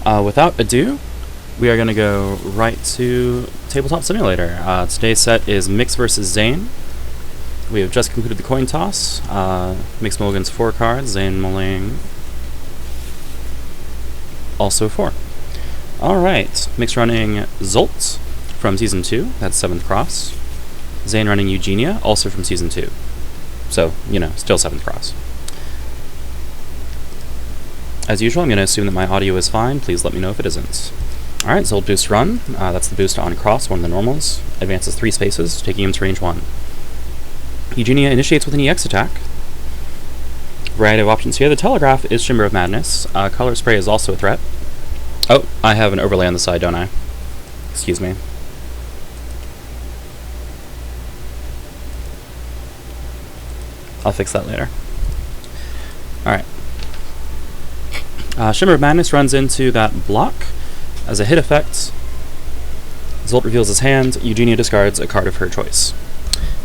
Without ado, we are going to go right to Tabletop Simulator. Today's set is MiX versus Zain. We have just concluded the coin toss. MiX mulligans 4 cards, Zain mulling also 4. Alright, MiX running Zsolt from Season 2, that's 7th cross. Zain running Eugenia, also from Season 2. So, you know, still 7th cross. As usual, I'm going to assume that my audio is fine. Please let me know if it isn't. Alright, Zsolt boost run. That's the boost on cross, one of the normals. Advances 3 spaces, taking him to range 1. Eugenia initiates with an EX attack. Variety of options here. The Telegraph is Shimmer of Madness. Color Spray is also a threat. Oh, I have an overlay on the side, don't I? Excuse me. I'll fix that later. Alright. Shimmer of Madness runs into that block. As a hit effect, Zsolt reveals his hand. Eugenia discards a card of her choice.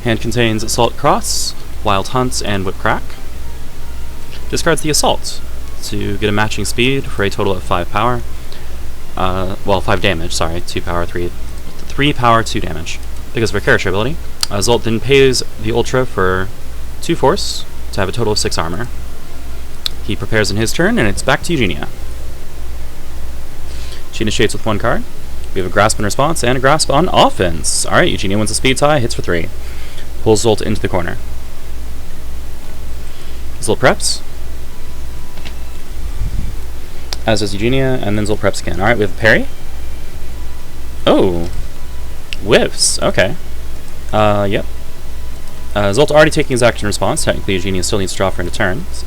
Hand contains Assault Cross, Wild Hunt, and Whip Crack. Discards the Assault to get a matching speed for a total of 5 power. 5 damage, sorry. 2 power, 3 power, 2 damage. Because of her character ability. Zsolt then pays the Ultra for 2 force to have a total of 6 armor. He prepares in his turn, and it's back to Eugenia. She initiates with 1 card. We have a Grasp in response and a Grasp on offense. Alright, Eugenia wins a speed tie, hits for 3. Pulls Zsolt into the corner. Zsolt preps. As does Eugenia, and then Zsolt preps again. Alright, we have a parry. Oh! Whiffs, okay. Yep. Zsolt already taking his action in response. Technically, Eugenia still needs to draw for into turns.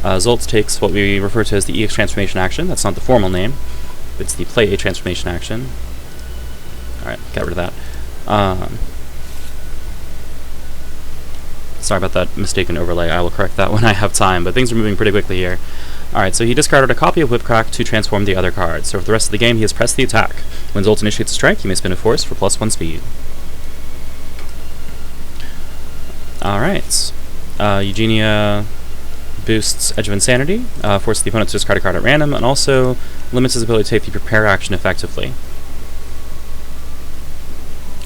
Zsolt takes what we refer to as the EX transformation action. That's not the formal name. It's the play a transformation action. Alright, got rid of that. Sorry about that mistaken overlay. I will correct that when I have time, but things are moving pretty quickly here. Alright, so he discarded a copy of Whip Crack to transform the other card. So for the rest of the game, he has pressed the attack. When Zsolt initiates a strike, he may spin a force for +1 speed. Alright. Eugenia boosts Edge of Insanity, forces the opponent to discard a card at random, and also limits his ability to take the prepare action effectively.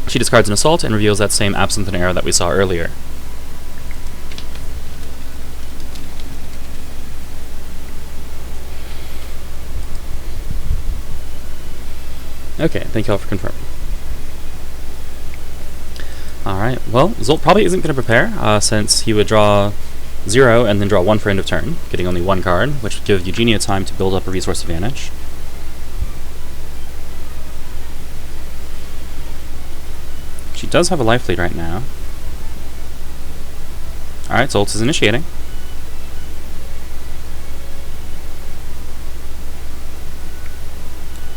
She discards an Assault and reveals that same Absinthe and Arrow that we saw earlier. Okay, thank you all for confirming. Alright, well, Zsolt probably isn't going to prepare, since he would draw 0 and then draw 1 for end of turn, getting only 1 card, which would give Eugenia time to build up a resource advantage. She does have a life lead right now. Alright, Zsolt is initiating.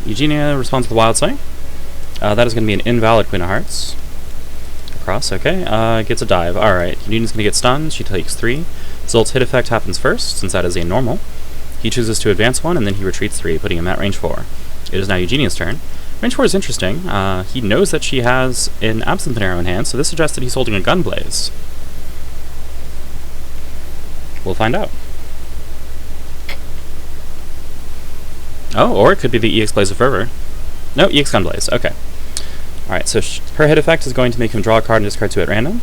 Eugenia responds with a Wild Swing. That is going to be an invalid Queen of Hearts. Cross, okay. Gets a dive. Alright, Eugenia's going to get stunned. She takes 3. Zolt's hit effect happens first, since that is a normal. He chooses to advance 1, and then he retreats 3, putting him at range 4. It is now Eugenia's turn. Range 4 is interesting. He knows that she has an Absinthe and Arrow in hand, so this suggests that he's holding a Gunblaze. We'll find out. Oh, or it could be the EX Blaze of Fervor. No, EX Gunblaze, okay. Alright, so her hit effect is going to make him draw a card and discard 2 at random.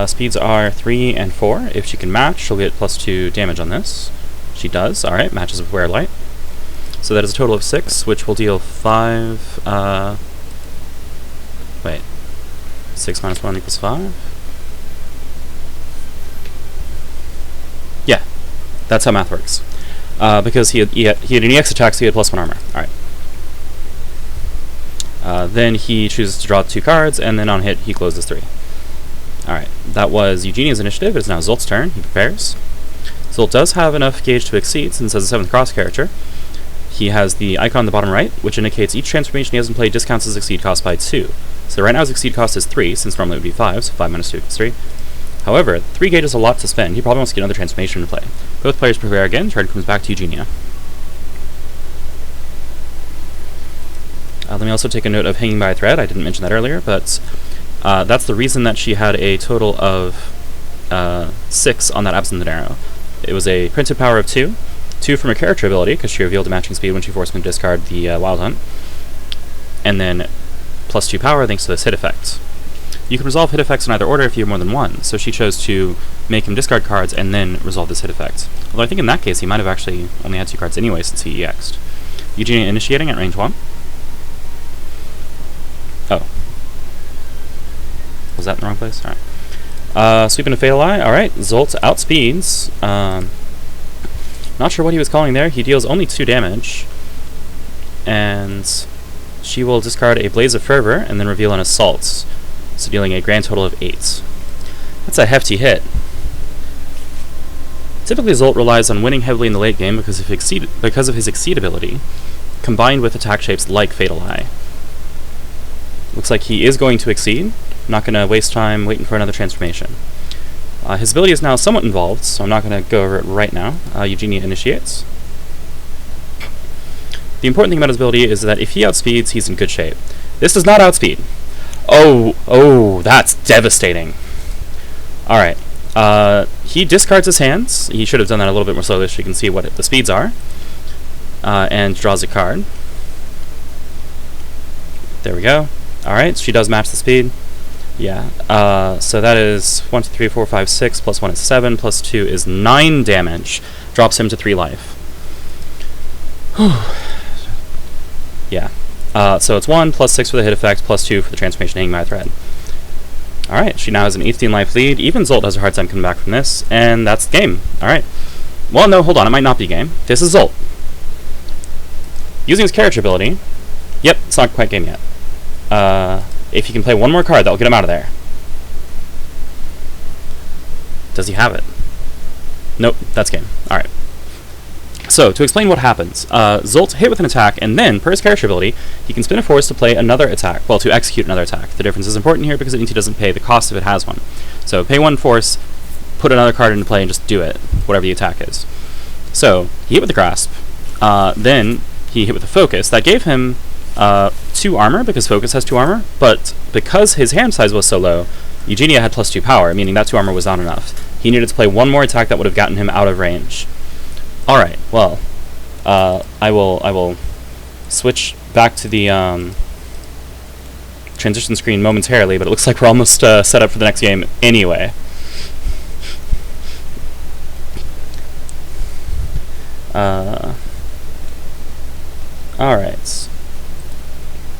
Speeds are 3 and 4. If she can match, she'll get +2 damage on this. She does. Alright, matches with Wear Light. So that is a total of 6, which will deal 5... wait. 6 minus 1 equals 5? Yeah, that's how math works. Because he had an EX attack, so he had +1 armor. Alright. Then he chooses to draw 2 cards, and then on hit, he closes 3. Alright, that was Eugenia's initiative. It is now Zolt's turn. He prepares. Zsolt does have enough gauge to exceed, since as a 7th cross character, he has the icon on the bottom right, which indicates each transformation he has in play discounts his exceed cost by 2. So right now his exceed cost is 3, since normally it would be 5, so 5 minus 2 equals 3. However, 3 gauge is a lot to spend. He probably wants to get another transformation into play. Both players prepare again. Turn comes back to Eugenia. Let me also take a note of hanging by a thread. I didn't mention that earlier, but that's the reason that she had a total of 6 on that Absinthe and Arrow. It was a printed power of 2, 2 from her character ability, because she revealed a matching speed when she forced him to discard the Wild Hunt. And then +2 power thanks to this hit effect. You can resolve hit effects in either order if you have more than one, so she chose to make him discard cards and then resolve this hit effect. Although I think in that case he might have actually only had 2 cards anyway since he EX'd. Eugenia initiating at range 1. Oh. Was that in the wrong place? Alright. Sweep into Fatal Eye. Alright, Zsolt outspeeds. Not sure what he was calling there. He deals only 2 damage. And she will discard a Blaze of Fervor and then reveal an Assault. So dealing a grand total of 8. That's a hefty hit. Typically Zsolt relies on winning heavily in the late game because of his Exceed ability, combined with attack shapes like Fatal Eye. Looks like he is going to Exceed. Not going to waste time waiting for another transformation. His ability is now somewhat involved, so I'm not going to go over it right now. Eugenia initiates. The important thing about his ability is that if he outspeeds, he's in good shape. This does not outspeed. Oh, that's devastating. Alright. He discards his hands. He should have done that a little bit more slowly so you can see what the speeds are. And draws a card. There we go. Alright, she does match the speed. Yeah. So that is 1, 2, 3, 4, 5, 6, plus 1 is 7, plus 2 is 9 damage. Drops him to 3 life. Yeah. So it's 1, plus 6 for the hit effect, plus 2 for the transformation hanging by a thread. Alright, she now has an 18 life lead. Even Zsolt has a hard time coming back from this, and that's the game. Alright. Well, no, hold on, it might not be game. This is Zsolt. Using his character ability. Yep, it's not quite game yet. If he can play one more card, that'll get him out of there. Does he have it? Nope, that's game. Alright. So, to explain what happens, Zsolt hit with an attack, and then, per his character ability, he can spin a force to play another attack. Well, to execute another attack. The difference is important here because it means he doesn't pay the cost if it has one. So, pay 1 force, put another card into play, and just do it, whatever the attack is. So, he hit with the Grasp, then he hit with the Focus. That gave him 2 armor, because Focus has 2 armor, but because his hand size was so low, Eugenia had +2 power, meaning that 2 armor was not enough. He needed to play one more attack that would have gotten him out of range. Alright, well, I will switch back to the transition screen momentarily, but it looks like we're almost set up for the next game anyway. Alright.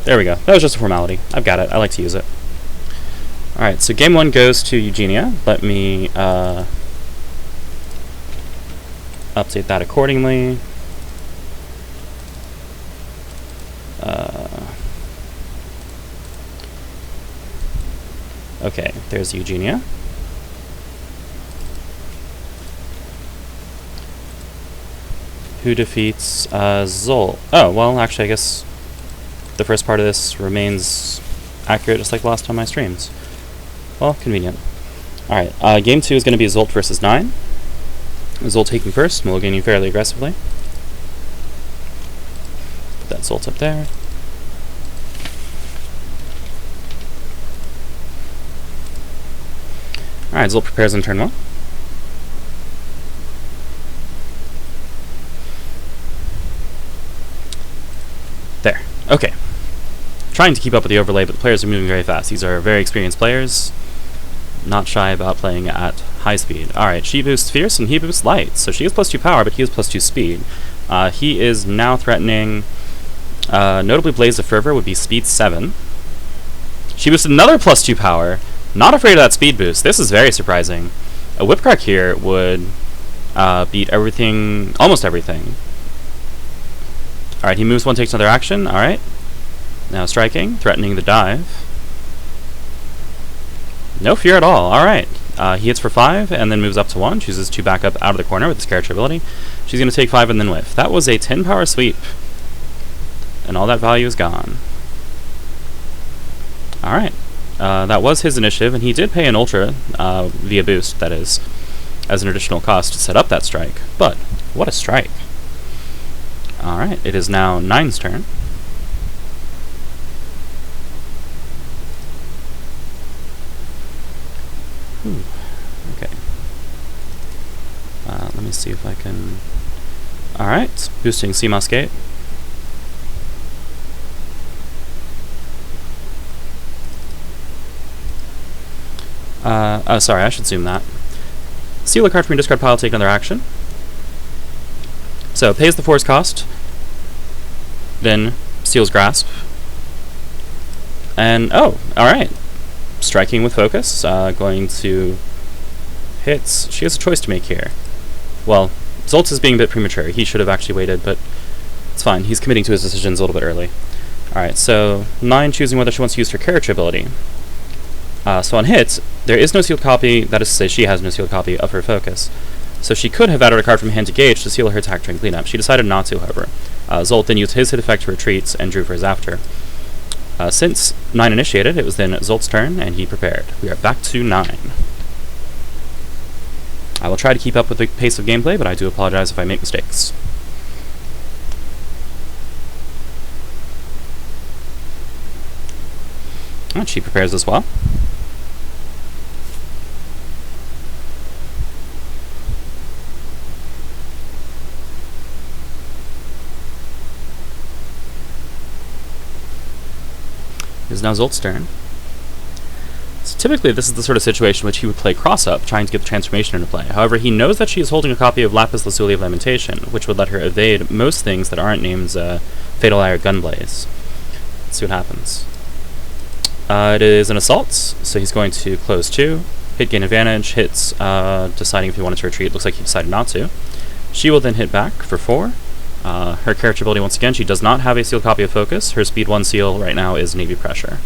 There we go. That was just a formality. I've got it. I like to use it. Alright, so game 1 goes to Eugenia. Let me update that accordingly. Okay, there's Eugenia. Who defeats Zsolt. Oh, well, actually, I guess the first part of this remains accurate just like the last time I streamed. Well, convenient. Alright, game 2 is going to be Zsolt versus 9. Zsolt taking first, mulliganing fairly aggressively. Put that Zsolt up there. Alright, Zsolt prepares on turn 1. There. Okay. Trying to keep up with the overlay, but the players are moving very fast. These are very experienced players, not shy about playing at high speed. Alright, she boosts Fierce and he boosts Light. So she has +2 power, but he has +2 speed. He is now threatening, notably Blaze of Fervor would be speed 7. She boosted another +2 power. Not afraid of that speed boost. This is very surprising. A Whipcrack here would beat everything, almost everything. Alright, he moves 1, takes another action. Alright. Now striking, threatening the dive. No fear at all. Alright. He hits for 5 and then moves up to 1. Chooses to back up out of the corner with his character ability. She's going to take 5 and then whiff. That was a 10 power sweep. And all that value is gone. Alright. That was his initiative, and he did pay an Ultra, via boost, that is, as an additional cost to set up that strike. But, what a strike. Alright, it is now 9's turn. Okay. Let me see if I can Alright, boosting CMOS gate. Oh, sorry, I should zoom that. Seal a card from your discard pile, take another action. So, pays the force cost, then seals Grasp. And, oh, alright. Striking with focus, going to hit. She has a choice to make here. Well, Zsolt is being a bit premature. He should have actually waited, but it's fine. He's committing to his decisions a little bit early. Alright, so 9 choosing whether she wants to use her character ability. So on hit, there is no sealed copy, that is to say she has no sealed copy of her focus. So she could have added a card from hand to gauge to seal her attack during cleanup. She decided not to, however. Zsolt then used his hit effect to retreat and drew for his after. Since 9 initiated, it was then Zolt's turn, and he prepared. We are back to 9. I will try to keep up with the pace of gameplay, but I do apologize if I make mistakes. And she prepares as well. It is now Zolt's turn. So typically this is the sort of situation in which he would play cross-up, trying to get the transformation into play. However, he knows that she is holding a copy of Lapis Lazuli of Lamentation, which would let her evade most things that aren't named Fatal Eye or Gunblaze. Let's see what happens. It is an assault, so he's going to close 2, hit gain advantage, hits deciding if he wanted to retreat. Looks like he decided not to. She will then hit back for 4. Her character ability, once again, she does not have a sealed copy of Focus. Her speed 1 seal right now is Navy Pressure.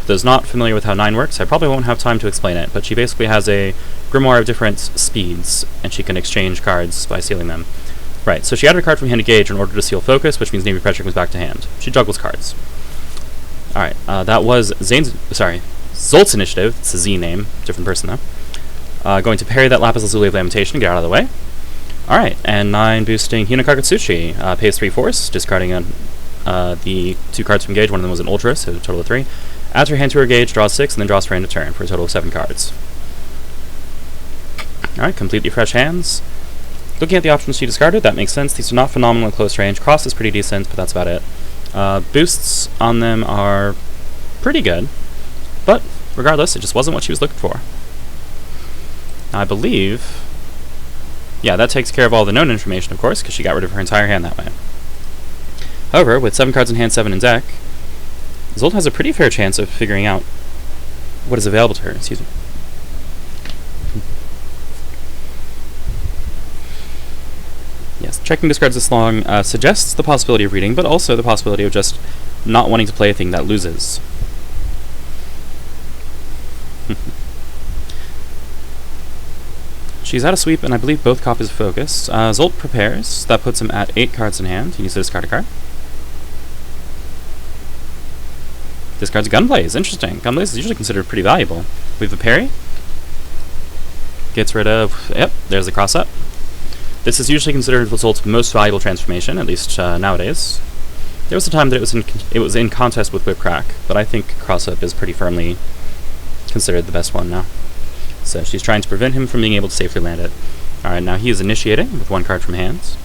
For those not familiar with how 9 works, I probably won't have time to explain it, but she basically has a grimoire of different speeds, and she can exchange cards by sealing them. Right, so she added a card from hand to gauge in order to seal Focus, which means Navy Pressure comes back to hand. She juggles cards. Alright, that was Zolt's initiative. It's a Z name, different person though. Going to parry that Lapis Lazuli of Lamentation and get out of the way. Alright, and 9 boosting Hina Kagutsuchi. Pays 3 force, discarding the 2 cards from gauge. One of them was an Ultra, so a total of 3. Adds her hand to her gauge, draws 6, and then draws for end of turn for a total of 7 cards. Alright, completely fresh hands. Looking at the options she discarded, that makes sense. These are not phenomenal at close range. Cross is pretty decent, but that's about it. Boosts on them are pretty good, but regardless, it just wasn't what she was looking for. I believe... yeah, that takes care of all the known information, of course, because she got rid of her entire hand that way. However, with 7 cards in hand, 7 in deck, Zsolt has a pretty fair chance of figuring out what is available to her. Excuse me. Yes, checking discards this long suggests the possibility of reading, but also the possibility of just not wanting to play a thing that loses. She's out of sweep, and I believe both copies of Focus. Zsolt prepares. That puts him at 8 cards in hand. He needs to discard a card. Discards a Gunblaze. Interesting. Gunblaze is usually considered pretty valuable. We have a parry. Gets rid of... yep, there's the cross-up. This is usually considered Zolt's most valuable transformation, at least nowadays. There was a time that it was in contest with Whip Crack, but I think cross-up is pretty firmly considered the best one now. So she's trying to prevent him from being able to safely land it. Alright, now he is initiating with 1 card from hands.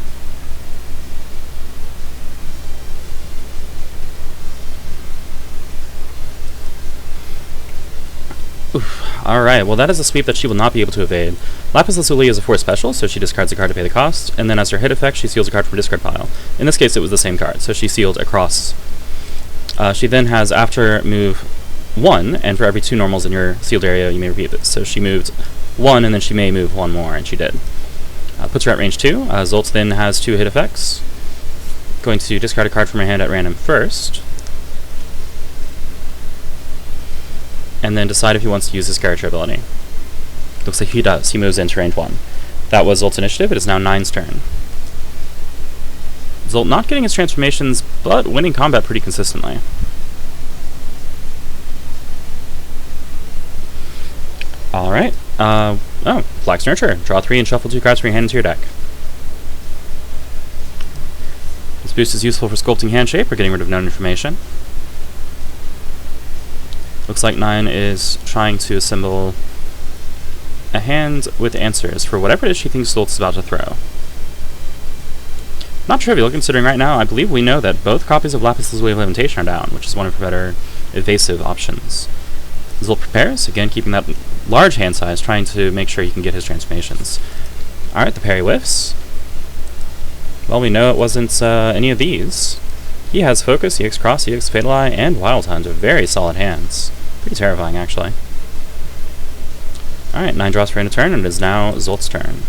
Alright, well that is a sweep that she will not be able to evade. Lapis Lazuli is a 4 special, so she discards a card to pay the cost, and then as her hit effect, she seals a card from her discard pile. In this case, it was the same card, so she sealed across. She then has, after move 1, and for every 2 normals in your sealed area, you may repeat this. So she moved 1, and then she may move 1 more, and she did. Puts her at range 2. Zsolt then has 2 hit effects. Going to discard a card from her hand at random first. And then decide if he wants to use his character ability. Looks like he does. He moves into range 1. That was Zolt's initiative. It is now 9's turn. Zsolt not getting his transformations, but winning combat pretty consistently. Alright. Flax Nurture. Draw 3 and shuffle 2 cards from your hand into your deck. This boost is useful for sculpting hand shape or getting rid of known information. Looks like 9 is trying to assemble a hand with answers for whatever it is she thinks Zsolt is about to throw. Not trivial, considering right now I believe we know that both copies of Lapis Lazuli of Levitation are down, which is one of her better evasive options. Zsolt prepares, again keeping that large hand size, trying to make sure he can get his transformations. Alright, the parry whiffs. Well, we know it wasn't any of these. He has Focus, EX Cross, EX Fatal Eye, and Wild Hunt, very solid hands. Pretty terrifying, actually. Alright, 9 draws for end of turn, and it is now Zolt's turn.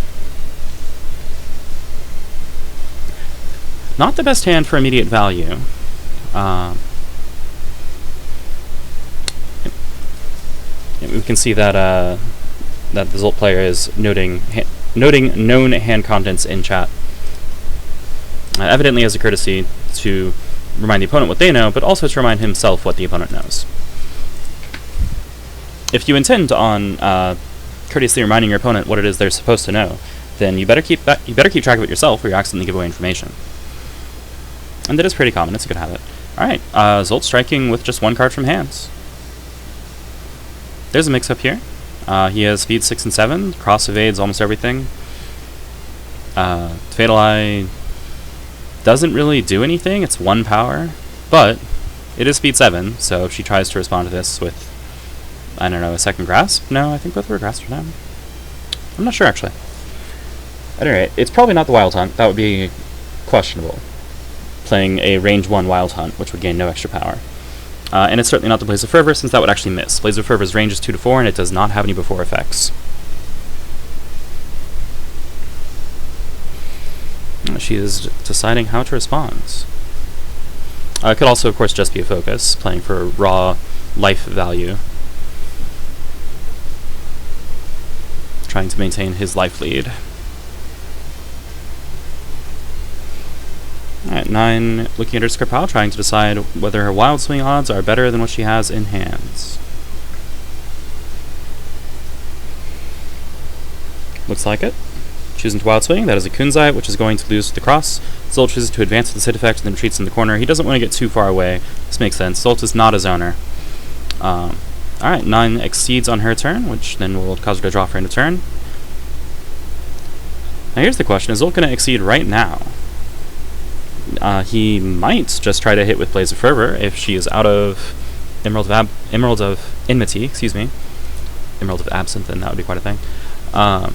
Not the best hand for immediate value. We can see that that the Zsolt player is noting known hand contents in chat. Evidently as a courtesy to remind the opponent what they know, but also to remind himself what the opponent knows. If you intend on courteously reminding your opponent what it is they're supposed to know, then you better keep track of it yourself, or you accidentally give away information. And that is pretty common. It's a good habit. All right, Zsolt striking with just one card from hands. There's a mix-up here. He has speed 6 and 7. Cross evades almost everything. Fatal Eye doesn't really do anything. It's 1 power, but it is speed 7. So if she tries to respond to this with, I don't know, a second grasp. No, I think both of her grasps are down. I'm not sure actually. At any rate, it's probably not the Wild Hunt. That would be questionable. Playing a range 1 Wild Hunt, which would gain no extra power. And it's certainly not the Blaze of Fervor, since that would actually miss. Blaze of Fervor's range is 2 to 4, and it does not have any before effects. She is deciding how to respond. It could also, of course, just be a Focus, playing for raw life value. Trying to maintain his life lead. Alright, 9 looking at her discard pile, trying to decide whether her Wild Swing odds are better than what she has in hands. Looks like it. Choosing to Wild Swing, that is a Kunzai, which is going to lose to the cross. Zsolt chooses to advance with the hit effect and then retreats in the corner. He doesn't want to get too far away. This makes sense. Zsolt is not a zoner. Alright, 9 exceeds on her turn, which then will cause her to draw for end of turn. Now here's the question, is Zsolt going to exceed right now? He might just try to hit with Blaze of Fervor if she is out of Emerald of Enmity, excuse me. Emerald of Absinthe, then that would be quite a thing. I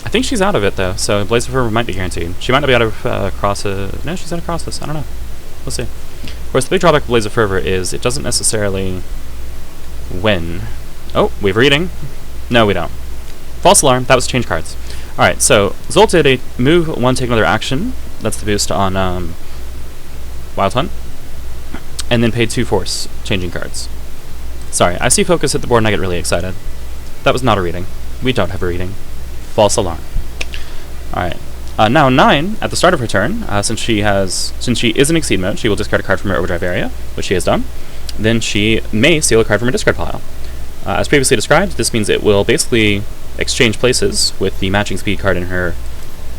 think she's out of it though, so Blaze of Fervor might be guaranteed. She might not be out of no, she's out of Crosses. I don't know. We'll see. Of course, the big drawback of Blaze of Fervor is it doesn't necessarily win. Oh, we have reading. No, we don't. False alarm. That was change cards. All right, so Zsolt did a move 1, take another action. That's the boost on Wild Hunt. And then paid 2 force, changing cards. Sorry, I see Focus hit the board and I get really excited. That was not a reading. We don't have a reading. False alarm. Alright. Now 9, at the start of her turn, since she is in Exceed mode, she will discard a card from her Overdrive area, which she has done. Then she may steal a card from her discard pile. As previously described, this means it will basically exchange places with the matching speed card in her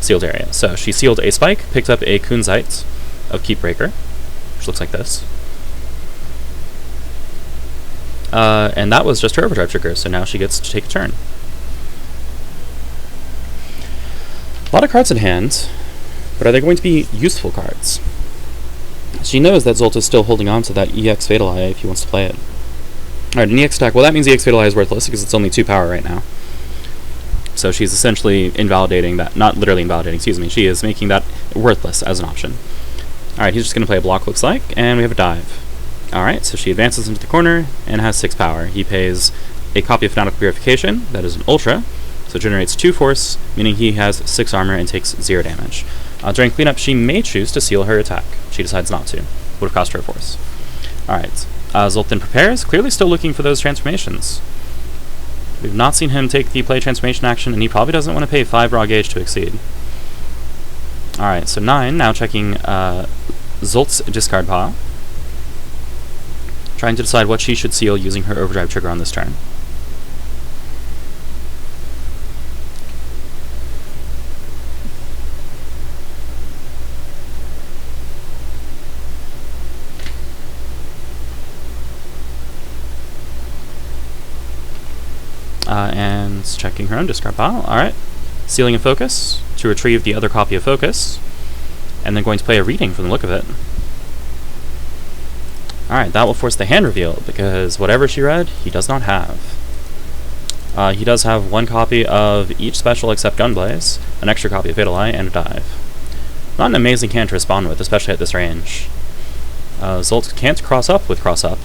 sealed area. So she sealed a Spike, picked up a Kunzite of Keepbreaker, which looks like this. And that was just her Overdrive trigger, so now she gets to take a turn. A lot of cards in hand, but are they going to be useful cards? She knows that Zsolt is still holding on to that EX Fatal Eye if he wants to play it. Alright, an EX attack. Well, that means EX Fatal Eye is worthless because it's only 2 power right now. So she's essentially invalidating that, not literally invalidating, excuse me, she is making that worthless as an option. Alright, he's just going to play a block, looks like, and we have a dive. Alright, so she advances into the corner and has 6 power. He pays a copy of Fanatical Purification, that is an Ultra, so it generates 2 force, meaning he has 6 armor and takes 0 damage. During cleanup, she may choose to seal her attack. She decides not to. Would have cost her a force. Alright, Zsolt then prepares, clearly still looking for those transformations. We've not seen him take the play transformation action, and he probably doesn't want to pay 5 raw gauge to exceed. Alright, so 9, now checking Zolt's discard pile. Trying to decide what she should seal using her Overdrive trigger on this turn. And checking her own discard pile. Alright. Sealing a Focus to retrieve the other copy of Focus. and then going to play a reading from the look of it. Alright, that will force the hand reveal, because whatever she read, he does not have. He does have one copy of each special except Gunblaze, an extra copy of Fatal Eye, and a Dive. Not an amazing hand to respond with, especially at this range. Zsolt can't cross up with cross up,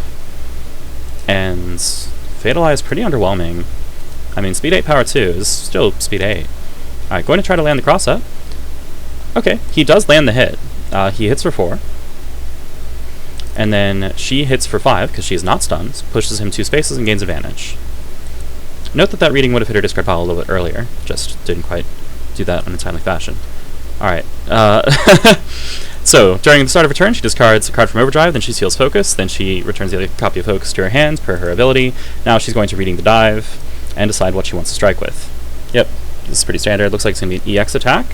and Fatal Eye is pretty underwhelming. I mean, speed 8 power 2 is still speed 8. Alright, going to try to land the cross up. Okay, he does land the hit. He hits for 4. And then she hits for 5, because she is not stunned, pushes him 2 spaces and gains advantage. Note that that reading would have hit her discard pile a little bit earlier, just didn't quite do that in a timely fashion. Alright, so, during the start of her turn, she discards a card from Overdrive, then she seals Focus, then she returns the other copy of Focus to her hand, per her ability. Now she's going to reading the Dive, and decide what she wants to strike with. Yep, this is pretty standard. Looks like it's going to be an EX attack,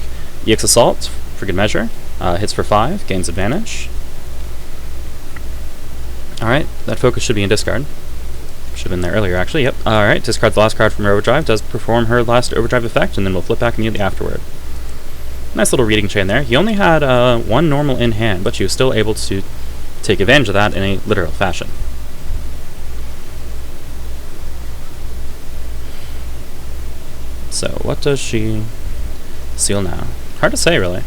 EX Assault, for good measure, hits for 5, gains advantage. Alright, that Focus should be in discard. Should have been there earlier, actually, yep. Alright, discards the last card from her Overdrive, does perform her last Overdrive effect, and then we'll flip back immediately afterward. Nice little reading chain there. He only had one normal in hand, but she was still able to take advantage of that in a literal fashion. So, what does she seal now? Hard to say, really.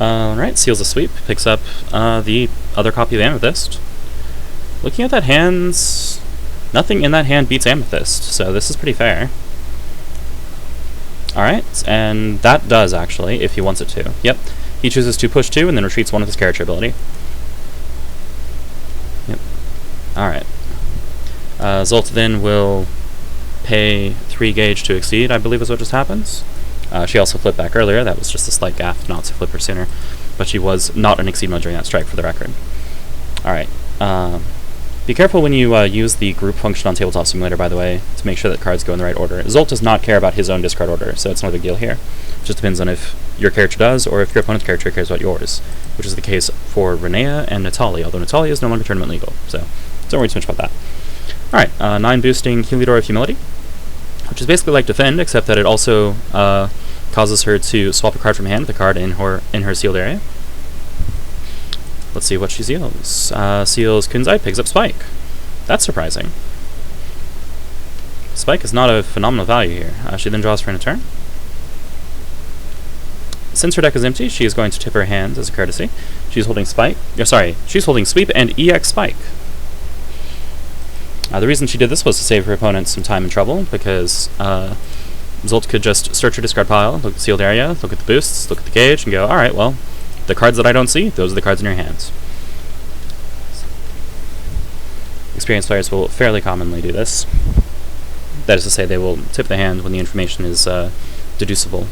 Alright, seals a sweep, picks up the other copy of Amethyst. Looking at that hand, nothing in that hand beats Amethyst, so this is pretty fair. Alright, and that does, actually, if he wants it to. Yep, he chooses to push 2 and then retreats 1 of his character ability. Yep. Alright. Zsolt then will pay 3 gauge to exceed, I believe is what just happens. She also flipped back earlier, that was just a slight gaffe not to flip her sooner. But she was not an exceed mode during that strike, for the record. Alright. Be careful when you use the group function on Tabletop Simulator, by the way, to make sure that cards go in the right order. Zsolt does not care about his own discard order, so it's no big deal here. It just depends on if your character does, or if your opponent's character cares about yours, which is the case for Renea and Natalia, although Natalia is no longer tournament legal, so don't worry too much about that. Alright, 9 boosting Heliodor of Humility, which is basically like Defend, except that it also causes her to swap a card from hand with a card in her sealed area. Let's see what she seals. Seals Kunzai, picks up Spike. That's surprising. Spike is not a phenomenal value here. She then draws for an turn. Since her deck is empty, she is going to tip her hand as a courtesy. She's holding Spike. She's holding Sweep and EX Spike. The reason she did this was to save her opponent some time and trouble, because Zsolt could just search her discard pile, look at the sealed area, look at the boosts, look at the gauge, and go, alright, well, the cards that I don't see, those are the cards in your hands. Experienced players will fairly commonly do this. That is to say, they will tip the hand when the information is deducible.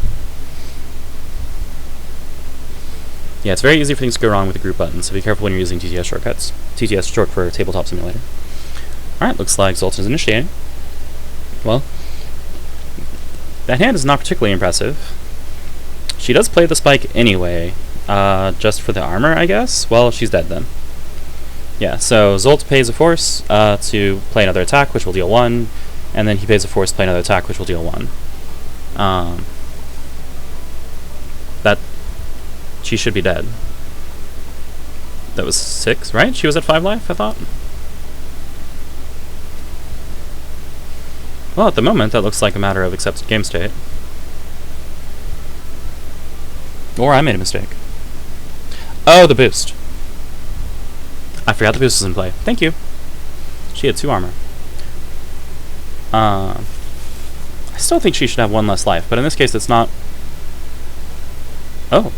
Yeah, it's very easy for things to go wrong with the group buttons, so be careful when you're using TTS shortcuts. TTS short for Tabletop Simulator. Alright, looks like Zsolt is initiating. Well, that hand is not particularly impressive. She does play the Spike anyway, just for the armor, I guess? Well, she's dead then. Yeah, so Zsolt pays a force to play another attack, which will deal 1, and then he pays a force to play another attack, which will deal 1. She should be dead. That was 6, right? She was at 5 life, I thought? Well, at the moment, that looks like a matter of accepted game state. Or I made a mistake. Oh, the boost. I forgot the boost was in play. Thank you. She had 2 armor. I still think she should have 1 less life, but in this case it's not... Oh.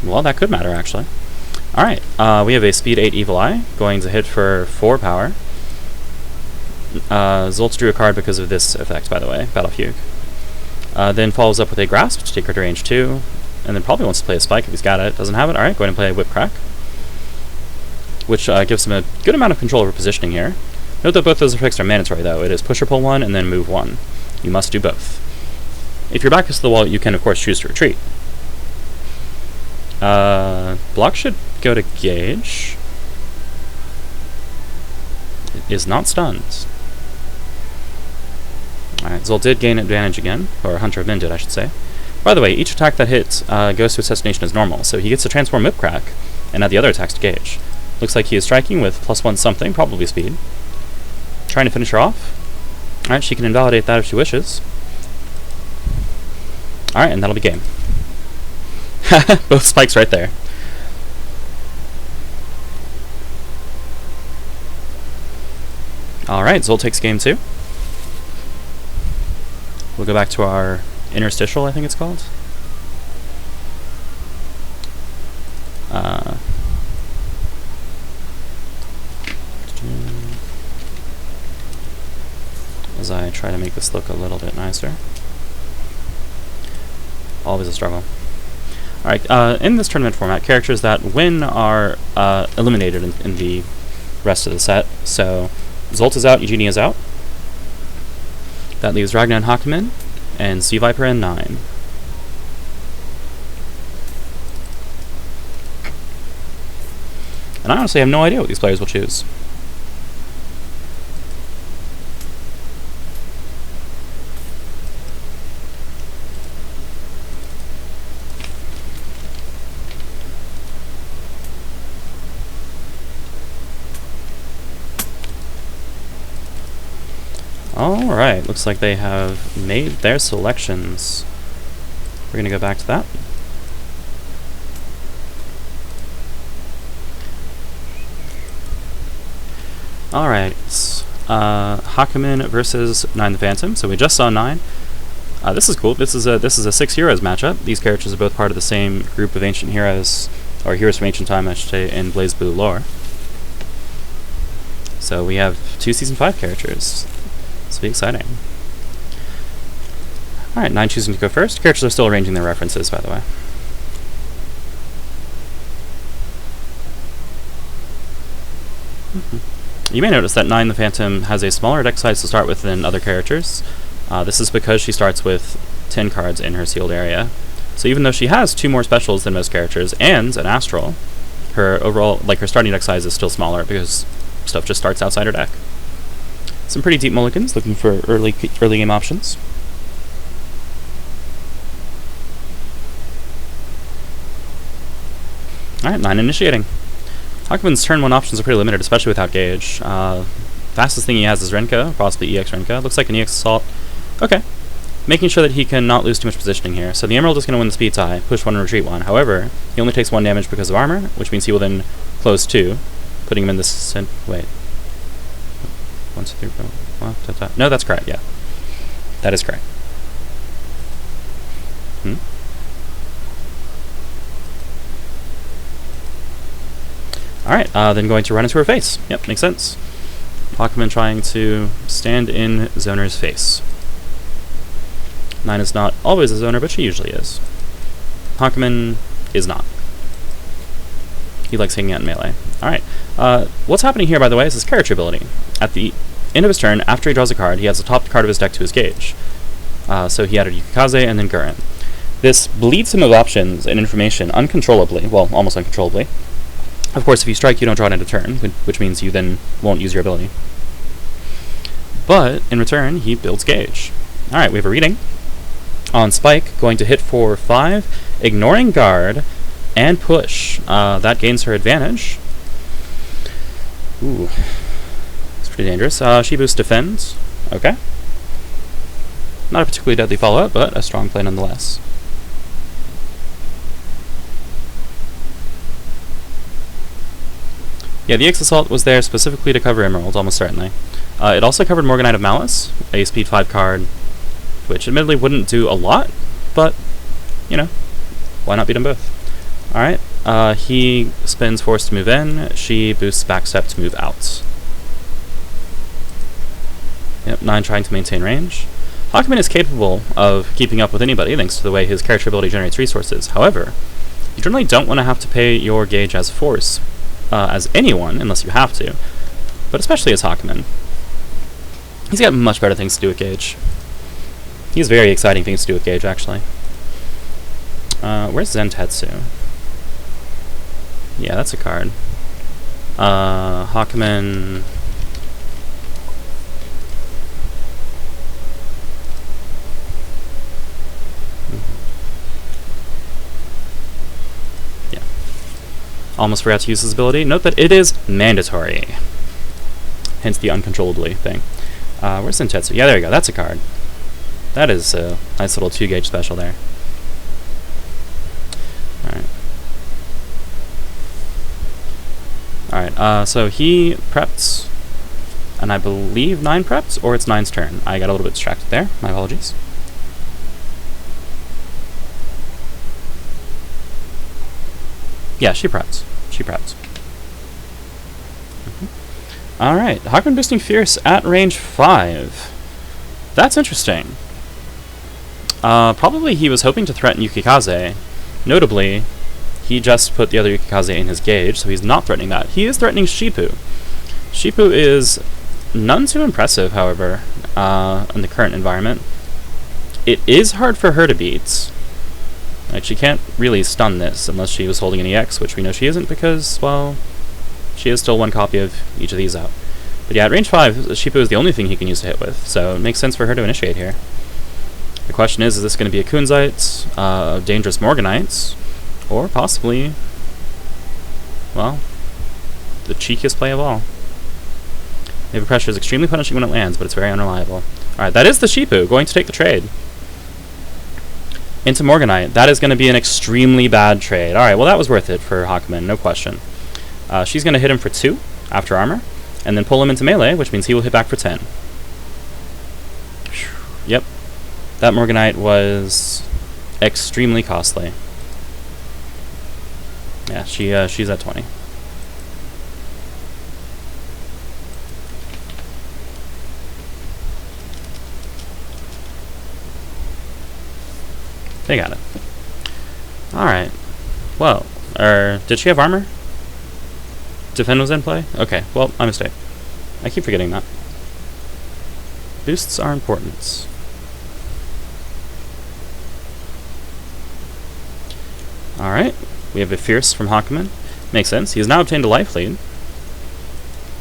Well, that could matter, actually. Alright, we have a speed 8 Evil Eye, going to hit for 4 power. Zsolt drew a card because of this effect, by the way, Battle Fugue. Then follows up with a Grasp to take her to range 2, and then probably wants to play a Spike if he's got it. Doesn't have it? Alright, go ahead and play a Whip Crack, which gives him a good amount of control over positioning here. Note that both those effects are mandatory, though. It is push or pull 1, and then move 1. You must do both. If your back is to the wall, you can, of course, choose to retreat. Block should go to Gauge. It is not stunned. Alright, Zsolt did gain advantage again, or Hunter of Men did, I should say. By the way, each attack that hits goes to its destination as normal, so he gets to transform Whip Crack, and add the other attacks to gauge. Looks like he is striking with +1 something, probably speed. Trying to finish her off. Alright, she can invalidate that if she wishes. Alright, and that'll be game. Both spikes right there. Alright, Zsolt takes game 2. We'll go back to our interstitial, I think it's called. As I try to make this look a little bit nicer. Always a struggle. Alright, in this tournament format, characters that win are eliminated in the rest of the set. So, Zsolt is out, Eugenia is out. That leaves Ragna and Hakumen, and Sea Viper and 9. And I honestly have no idea what these players will choose. Alright, looks like they have made their selections. We're gonna go back to that. Alright, Hakumen versus 9 the Phantom. So we just saw 9. This is cool. This is a 6 heroes matchup. These characters are both part of the same group of ancient heroes, or heroes from ancient time, I should say, in BlazBlue lore. So we have 2 Season 5 characters. This will be exciting. Alright, 9 choosing to go first. Characters are still arranging their references, by the way. You may notice that 9 the Phantom has a smaller deck size to start with than other characters. This is because she starts with 10 cards in her sealed area. So even though she has 2 more specials than most characters and an Astral, her overall, her starting deck size is still smaller because stuff just starts outside her deck. Some pretty deep mulligans, looking for early game options. Alright, 9 initiating. Hakumen's turn 1 options are pretty limited, especially without gauge. Fastest thing he has is Renka, possibly EX Renka. Looks like an EX Assault. Okay. Making sure that he can not lose too much positioning here. So the Emerald is going to win the speed tie, push 1 and retreat 1. However, he only takes 1 damage because of armor, which means he will then close 2, putting him in this... wait. 1, 2, 3, 4. No, that's correct, yeah. That is correct. Alright, then going to run into her face. Yep, makes sense. Hakumen trying to stand in Zoner's face. 9 is not always a Zoner, but she usually is. Hakumen is not. He likes hanging out in melee. Alright, what's happening here, by the way, is his character ability. At the end of his turn, after he draws a card, he adds the top card of his deck to his gauge. So he added Yukikaze and then Gurren. This bleeds him of options and information uncontrollably, well, almost uncontrollably. Of course, if you strike, you don't draw it into turn, which means you then won't use your ability. But, in return, he builds gauge. Alright, we have a reading. On Spike, going to hit for 5, ignoring guard, and push. That gains her advantage. Ooh. It's pretty dangerous. She boosts defend. Okay. Not a particularly deadly follow-up, but a strong play nonetheless. Yeah, the EX Assault was there specifically to cover Emerald, almost certainly. It also covered Morganite of Malice, a speed 5 card, which admittedly wouldn't do a lot, but, you know, why not beat them both? Alright, he spends Force to move in, she boosts Backstep to move out. Yep, 9 trying to maintain range. Hakumen is capable of keeping up with anybody thanks to the way his character ability generates resources. However, you generally don't want to have to pay your gauge as Force. As anyone, unless you have to, but especially as Hakumen. He's got much better things to do with gauge. He has very exciting things to do with gauge, actually. Where's Zentetsu? Yeah, that's a card. Hakumen... Almost forgot to use his ability. Note that it is mandatory. Hence the uncontrollably thing. Where's Sentetsu? Yeah, there you go. That's a card. That is a nice little 2-gauge special there. Alright, so he prepped, and I believe 9 prepped, or it's 9's turn. I got a little bit distracted there. My apologies. Yeah, she prepped. She prepped. Alright, Hakumen boosting Fierce at range 5. That's interesting. Probably he was hoping to threaten Yukikaze. Notably, he just put the other Yukikaze in his gauge, so he's not threatening that. He is threatening Shippu. Shippu is none too impressive, however, in the current environment. It is hard for her to beat. Like, she can't really stun this unless she was holding an EX, which we know she isn't because, well, she has still one copy of each of these out. But yeah, at range 5, Shippu is the only thing he can use to hit with, so it makes sense for her to initiate here. The question is this going to be a Kunzite, dangerous Morganite, or possibly, well, the cheekiest play of all. Naval Pressure is extremely punishing when it lands, but it's very unreliable. Alright, that is the Shippu, going to take the trade. Into Morganite. That is going to be an extremely bad trade. Alright, well that was worth it for Hakumen, no question. She's going to hit him for 2 after armor, and then pull him into melee, which means he will hit back for 10. Yep. That Morganite was extremely costly. Yeah, she's at 20. They got it. Alright. Well, did she have armor? Defend was in play? Okay, well, my mistake. I keep forgetting that. Boosts are important. Alright, we have a Fierce from Hakumen. Makes sense. He has now obtained a life lead.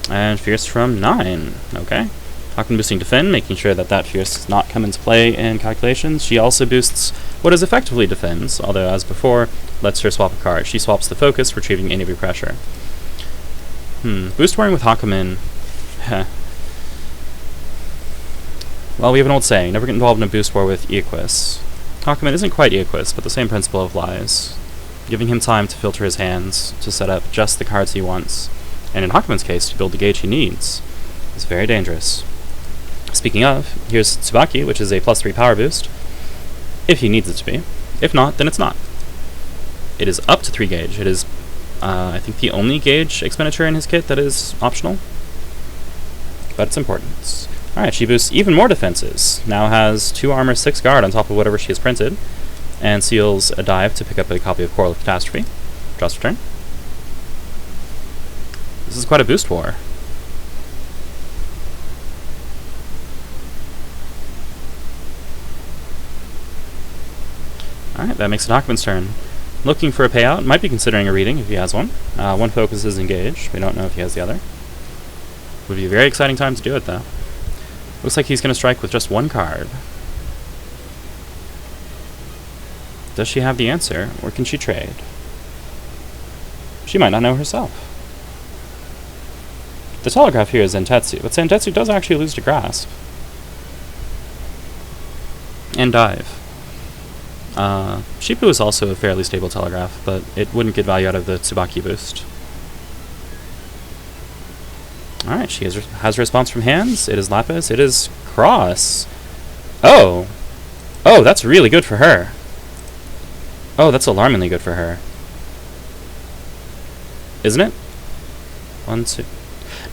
And Fierce from 9. Okay. Hakumen boosting Defend, making sure that that Fierce does not come into play in calculations. She also boosts what is effectively Defends, although as before, lets her swap a card. She swaps the Focus, retrieving any of your pressure. Boost Warring with Hakumen. Well, we have an old saying, never get involved in a boost war with Equus. Hakumen isn't quite Equus, but the same principle applies. Giving him time to filter his hands, to set up just the cards he wants, and in Hakumen's case, to build the gauge he needs, is very dangerous. Speaking of, here's Tsubaki, which is a +3 power boost, if he needs it to be. If not, then it's not. It is up to 3 gauge. It is, I think, the only gauge expenditure in his kit that is optional, but it's important. Alright, she boosts even more defenses. Now has 2 armor, 6 guard on top of whatever she has printed, and seals a dive to pick up a copy of Quarrel of Catastrophe. Draws for turn. This is quite a boost war. Alright, that makes it Hakumen's turn. Looking for a payout, might be considering a reading if he has one. One focus is engaged, we don't know if he has the other. Would be a very exciting time to do it though. Looks like he's going to strike with just 1 card. Does she have the answer, or can she trade? She might not know herself. The telegraph here is Zentetsu, but Zentetsu does actually lose to Grasp. And Dive. Shippu is also a fairly stable telegraph, but it wouldn't get value out of the Tsubaki boost. Alright, she has a response from hands. It is Lapis. It is Cross. Oh! Oh, that's really good for her. Oh, that's alarmingly good for her. Isn't it? 1, 2...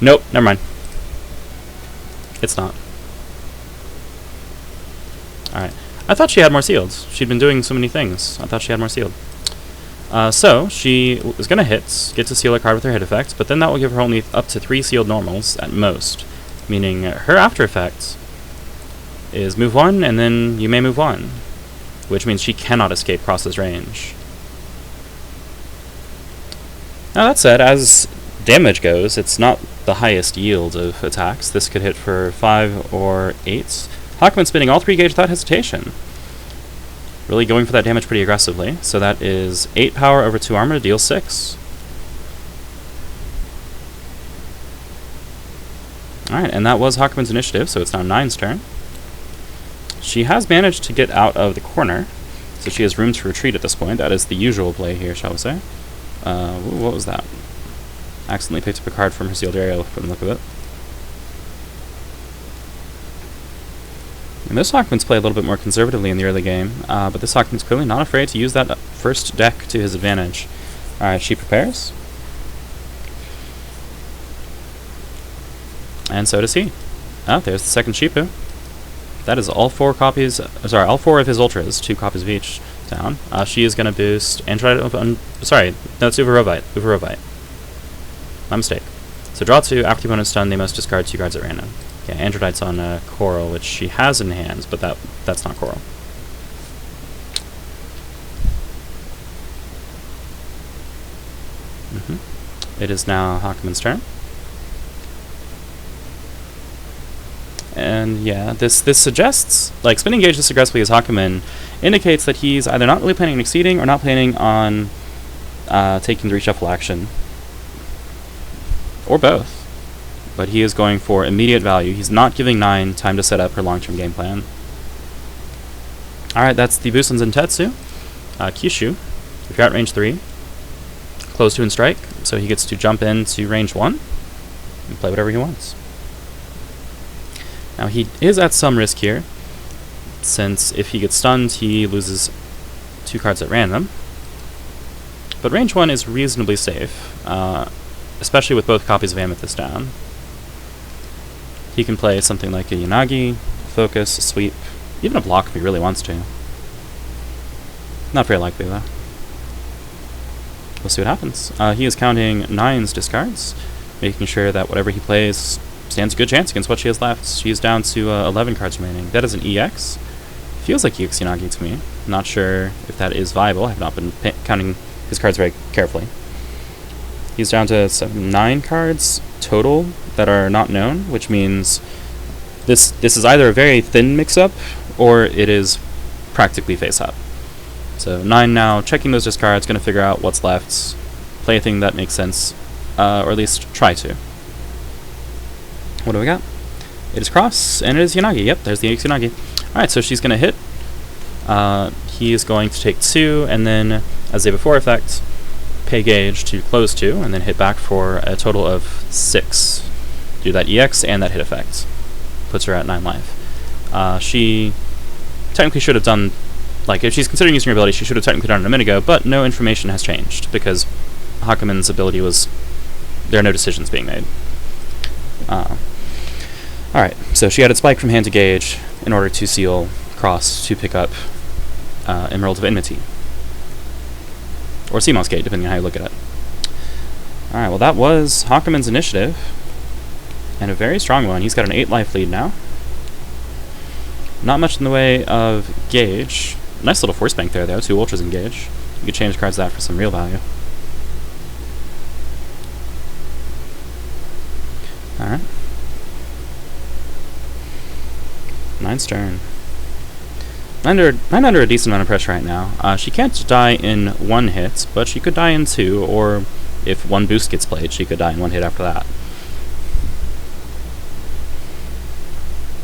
Nope, never mind. It's not. Alright. I thought she had more sealed. She'd been doing so many things. I thought she had more sealed. So, she is going to hit, get to seal a card with her hit effect, but then that will give her only up to 3 sealed normals at most. Meaning her after effect is move 1, and then you may move 1. Which means she cannot escape Cross's range. Now that said, as damage goes, it's not the highest yield of attacks. This could hit for 5 or 8. Hakumen spinning all 3 gauge without hesitation. Really going for that damage pretty aggressively. So that is 8 power over 2 armor to deal 6. Alright, and that was Hakumen's initiative, so it's now Nine's turn. She has managed to get out of the corner, so she has room to retreat at this point. That is the usual play here, shall we say. Ooh, what was that? Accidentally picked up a card from her sealed area from the look of it. And this Hakumen's play a little bit more conservatively in the early game, but this Hakumen's clearly not afraid to use that first deck to his advantage. Alright, she prepares. And so does he. Oh, there's the second Shipu. That is all four copies, all four of his Ultras, 2 copies of each, down. She is going to boost Android, sorry, no, it's Uvarovite. My mistake. So draw 2, after the opponent's stun, they must discard 2 cards at random. Yeah, Androdite's on Coral, which she has in hands, but that's not Coral. It is now Hakumen's turn. And yeah, this suggests, like, spinning Gauge this aggressively as Hakumen indicates that he's either not really planning on exceeding or not planning on taking the reshuffle action. Or both. But he is going for immediate value. He's not giving 9 time to set up her long-term game plan. Alright, that's the boost on Zentetsu. Kyushu, if you're at range 3, close to and strike, so he gets to jump into range 1 and play whatever he wants. Now he is at some risk here, since if he gets stunned, he loses 2 cards at random. But range 1 is reasonably safe, especially with both copies of Amethyst down. He can play something like a Yanagi, Focus, a Sweep, even a Block if he really wants to. Not very likely, though. We'll see what happens. He is counting 9's discards, making sure that whatever he plays stands a good chance against what she has left. She's down to 11 cards remaining. That is an EX. Feels like EX Yanagi to me. Not sure if that is viable. I have not been counting his cards very carefully. He's down to 9 cards total that are not known, which means this is either a very thin mix-up or it is practically face-up. So 9 now, checking those discards, going to figure out what's left, play a thing that makes sense, or at least try to. What do we got? It is Cross, and it is Yanagi. Yep, there's the EX Yanagi. Alright, so she's going to hit. He is going to take 2, and then, as a before effect, pay Gauge to close 2, and then hit back for a total of 6. Do that EX and that hit effect. Puts her at 9 life. She technically should have done, like, if she's considering using her ability, she should have technically done it a minute ago, but no information has changed, because Hakumen's ability was, there are no decisions being made. Alright, so she added Spike from hand to Gauge in order to seal Cross to pick up Emerald of Enmity. Or Seamoss Gate, depending on how you look at it. Alright, well that was Hakumen's initiative. And a very strong one. He's got an 8 life lead now. Not much in the way of Gauge. Nice little force bank there, though. 2 Ultras in Gauge. You could change cards that for some real value. Alright. 9's turn. 9 under a decent amount of pressure right now. She can't die in 1 hit, but she could die in 2, or if 1 boost gets played, she could die in 1 hit after that.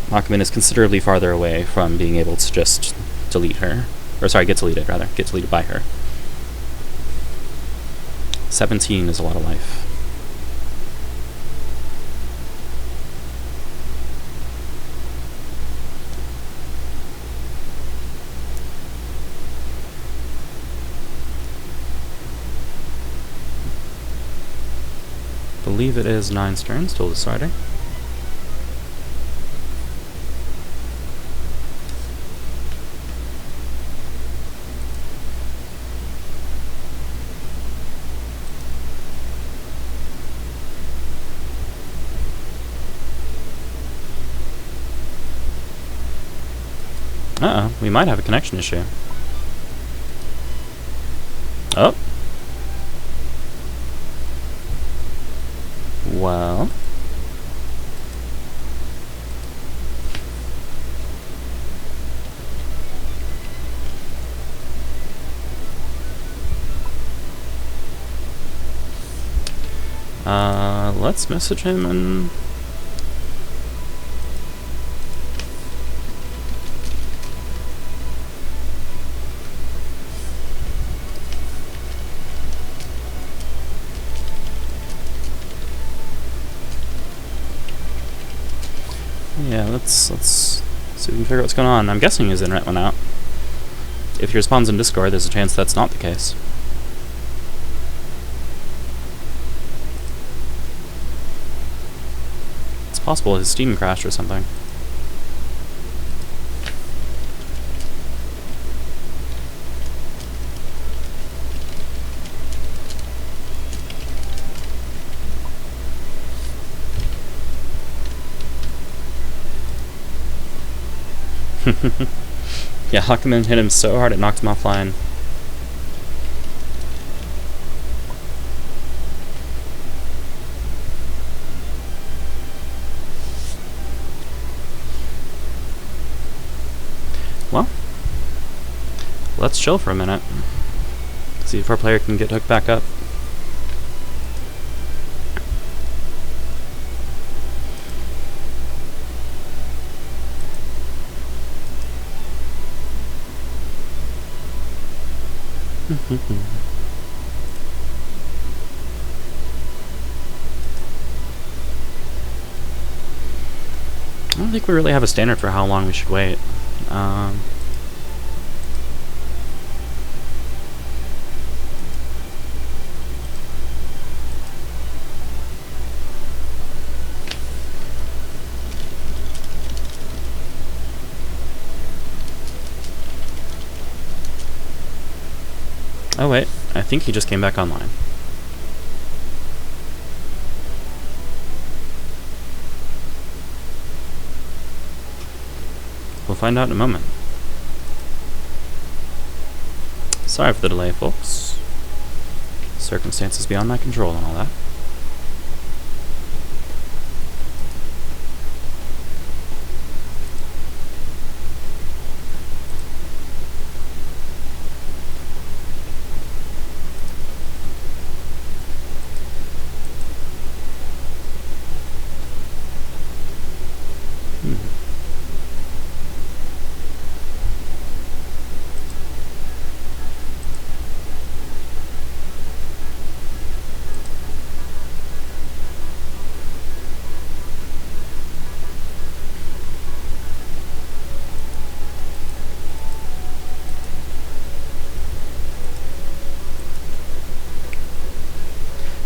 Hakumen is considerably farther away from being able to just delete her. Or sorry, get deleted, rather. Get deleted by her. 17 is a lot of life. I believe it is 9's turn, still deciding. Uh-oh, we might have a connection issue. Oh. Well. Let's message him and Yeah, let's see if we can figure out what's going on. I'm guessing his internet went out. If he responds in Discord, there's a chance that's not the case. It's possible his Steam crashed or something. Yeah, Hakumen hit him so hard it knocked him offline. Well, let's chill for a minute. See if our player can get hooked back up. I don't think we really have a standard for how long we should wait. Oh wait, I think he just came back online. We'll find out in a moment. Sorry for the delay, folks. Circumstances beyond my control and all that.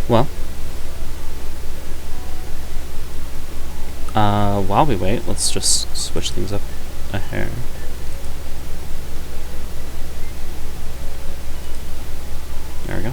Well, while we wait, let's just switch things up a hair. There we go.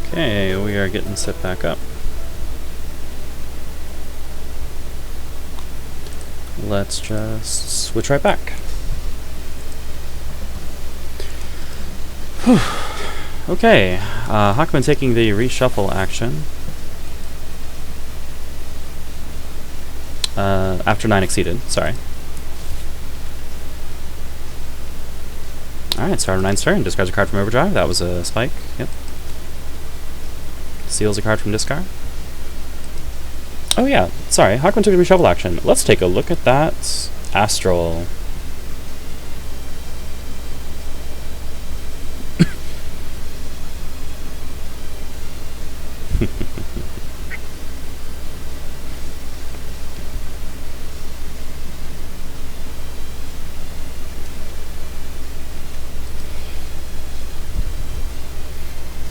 Okay, we are getting set back up. Let's just switch right back. Whew. Okay, Hakumen taking the reshuffle action. After 9 exceeded, sorry. Alright, start of 9's turn. Discards a card from Overdrive. That was a spike, yep. Seals a card from discard. Oh yeah, sorry, Hakumen took a reshuffle action. Let's take a look at that Astral.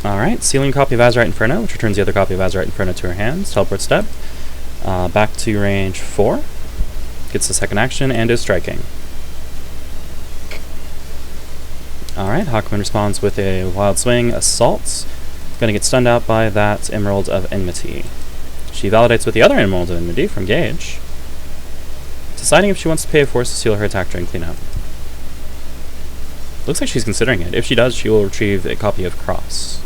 Alright, sealing copy of Azurite Inferno, which returns the other copy of Azurite Inferno to her hands. Teleport step. Back to range 4. Gets the second action and is striking. Alright, Hakumen responds with a Wild Swing Assault. Gonna get stunned out by that Emerald of Enmity. She validates with the other Emerald of Enmity from Gage, deciding if she wants to pay a force to seal her attack during cleanup. Looks like she's considering it. If she does, she will retrieve a copy of Cross.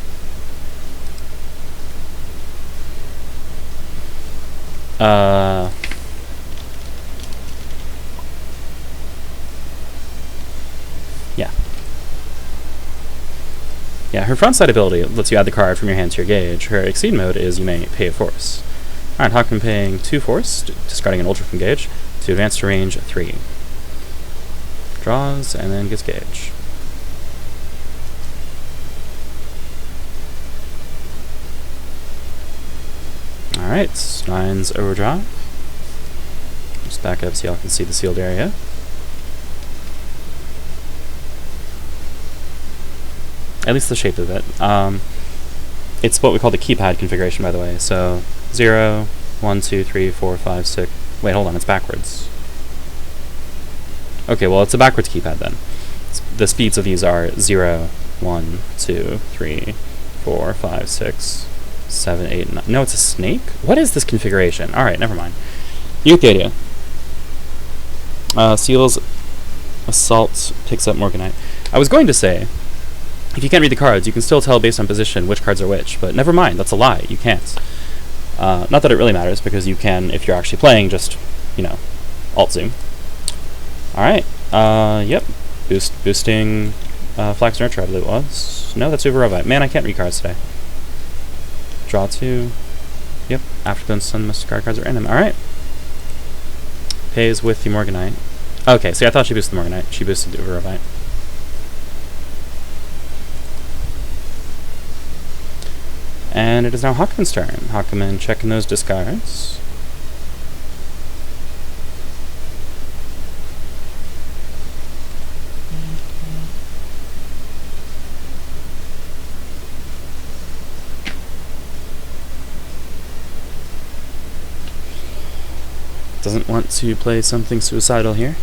Yeah, her frontside ability lets you add the card from your hand to your Gage. Her Exceed mode is you may pay a force. Alright, Hakumen paying 2 force, discarding an Ultra from Gage, to advance to range 3. Draws, and then gets Gage. Alright, 9's Overdrive. Just back up so y'all can see the sealed area. At least the shape of it. It's what we call the keypad configuration, by the way. So 0, 1, 2, 3, 4, 5, 6. Wait, hold on, it's backwards. Okay, well, it's a backwards keypad then. The speeds of these are 0, 1, 2, 3, 4, 5, 6, 7, 8, 9. No, it's a snake? What is this configuration? Alright, never mind. You get the idea. Seals Assault picks up Morganite. I was going to say, if you can't read the cards, you can still tell based on position which cards are which, but never mind, that's a lie, you can't. Not that it really matters, because you can, if you're actually playing, just, you know, alt-zoom. Alright, yep, boosting Flax Nurture, I believe it was. No, that's Uvarovite. Man, I can't read cards today. Draw 2. Yep, Afterglow Sun most card cards are random. Alright. Pays with the Morganite. Okay, see, I thought she boosted the Morganite. She boosted the Uvarovite. And it is now Hakumen's turn. Hakumen checking those discards. Doesn't want to play something suicidal here.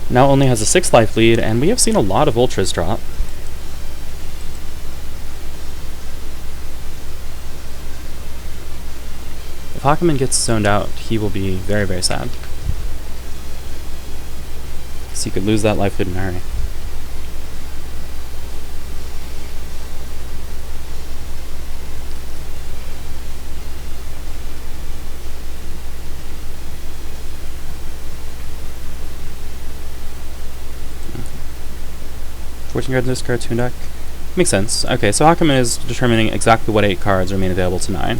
Now only has a 6 life lead, and we have seen a lot of ultras drop. If Hakumen gets zoned out, he will be very, very sad. Because he could lose that life lead in a hurry. Fortune card in this card, tune deck. Makes sense. Okay, so Hakumen is determining exactly what 8 cards remain available to 9.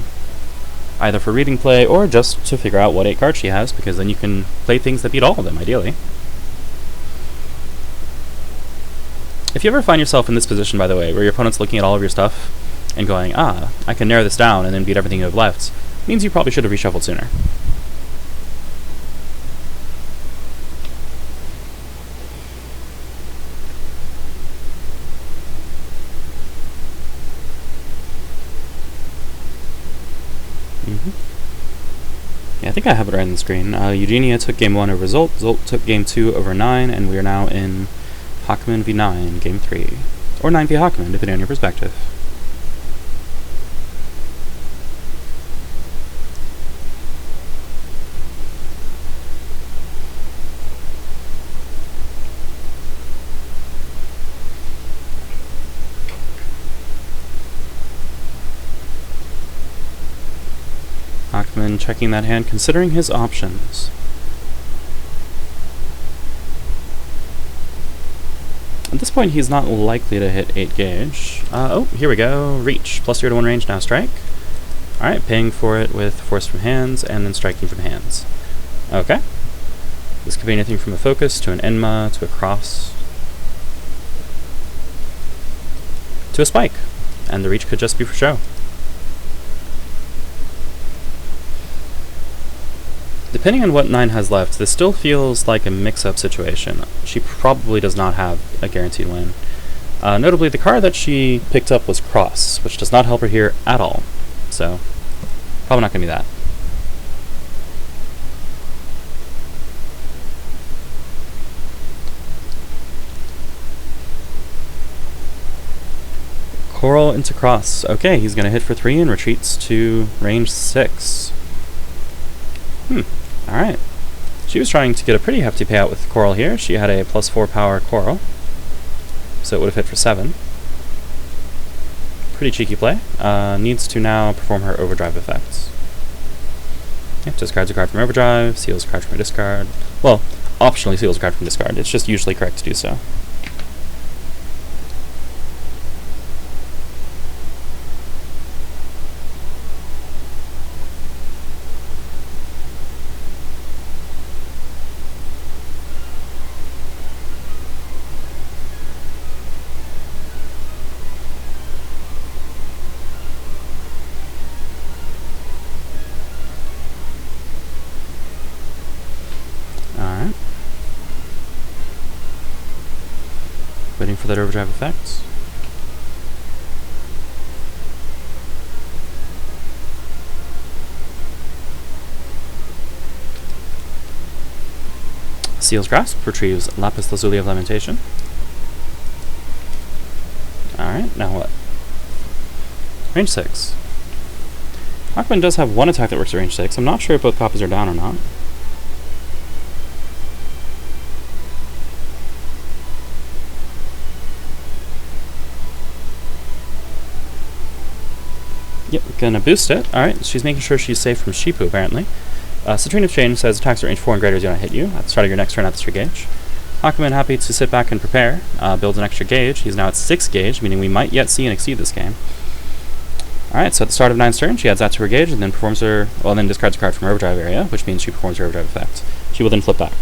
Either for reading play, or just to figure out what 8 cards she has, because then you can play things that beat all of them, ideally. If you ever find yourself in this position, by the way, where your opponent's looking at all of your stuff, and going, I can narrow this down and then beat everything you have left, means you probably should have reshuffled sooner. Yeah, I think I have it right on the screen. Eugenia took game 1 over Zsolt, Zsolt took game 2 over 9, and we are now in Hakumen v 9, game 3. Or 9 v Hakumen, depending on your perspective. Hakumen checking that hand, considering his options. At this point, he's not likely to hit 8 gauge. Oh, here we go. Reach. +0 to 1 range, now strike. Alright, paying for it with force from hands, and then striking from hands. Okay. This could be anything from a focus, to an enma, to a cross, to a spike. And the reach could just be for show. Depending on what 9 has left, this still feels like a mix-up situation. She probably does not have a guaranteed win. Notably, the card that she picked up was Cross, which does not help her here at all. So, probably not going to be that. Coral into Cross. Okay, he's going to hit for 3 and retreats to range 6. Alright. She was trying to get a pretty hefty payout with Coral here. She had a +4 power Coral, so it would have hit for 7. Pretty cheeky play. Needs to now perform her overdrive effects. Yep, discards a card from overdrive, seals a card from a discard. Well, optionally seals a card from discard. It's just usually correct to do so. Waiting for that overdrive effect. Seal's Grasp retrieves Lapis Lazuli of Lamentation. Alright, now what? Range 6. Hakumen does have one attack that works at range 6. I'm not sure if both copies are down or not. Yep, gonna boost it. Alright, she's making sure she's safe from Shipu, apparently. Citrine of Change says attacks at range 4 and greater is gonna hit you at the start of your next turn at this 3 gauge. Hakumen happy to sit back and prepare, builds an extra gauge. He's now at 6 gauge, meaning we might yet see and exceed this game. Alright, so at the start of 9's turn, she adds that to her gauge and then performs her, well, then discards a card from her overdrive area, which means she performs her overdrive effect. She will then flip back.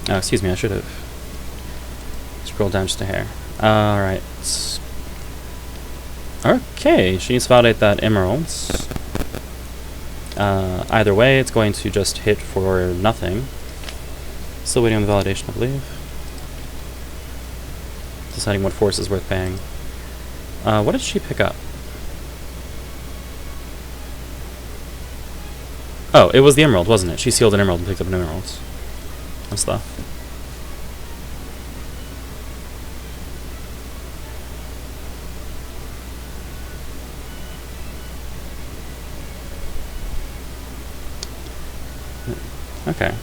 Oh, excuse me, I should have scrolled down just a hair. Alright. Okay, she needs to validate that emeralds. Either way, it's going to just hit for nothing. Still waiting on the validation, I believe. Deciding what force is worth paying. What did she pick up? Oh, it was the emerald, wasn't it? She sealed an emerald and picked up an emerald. That's stuff. Okay.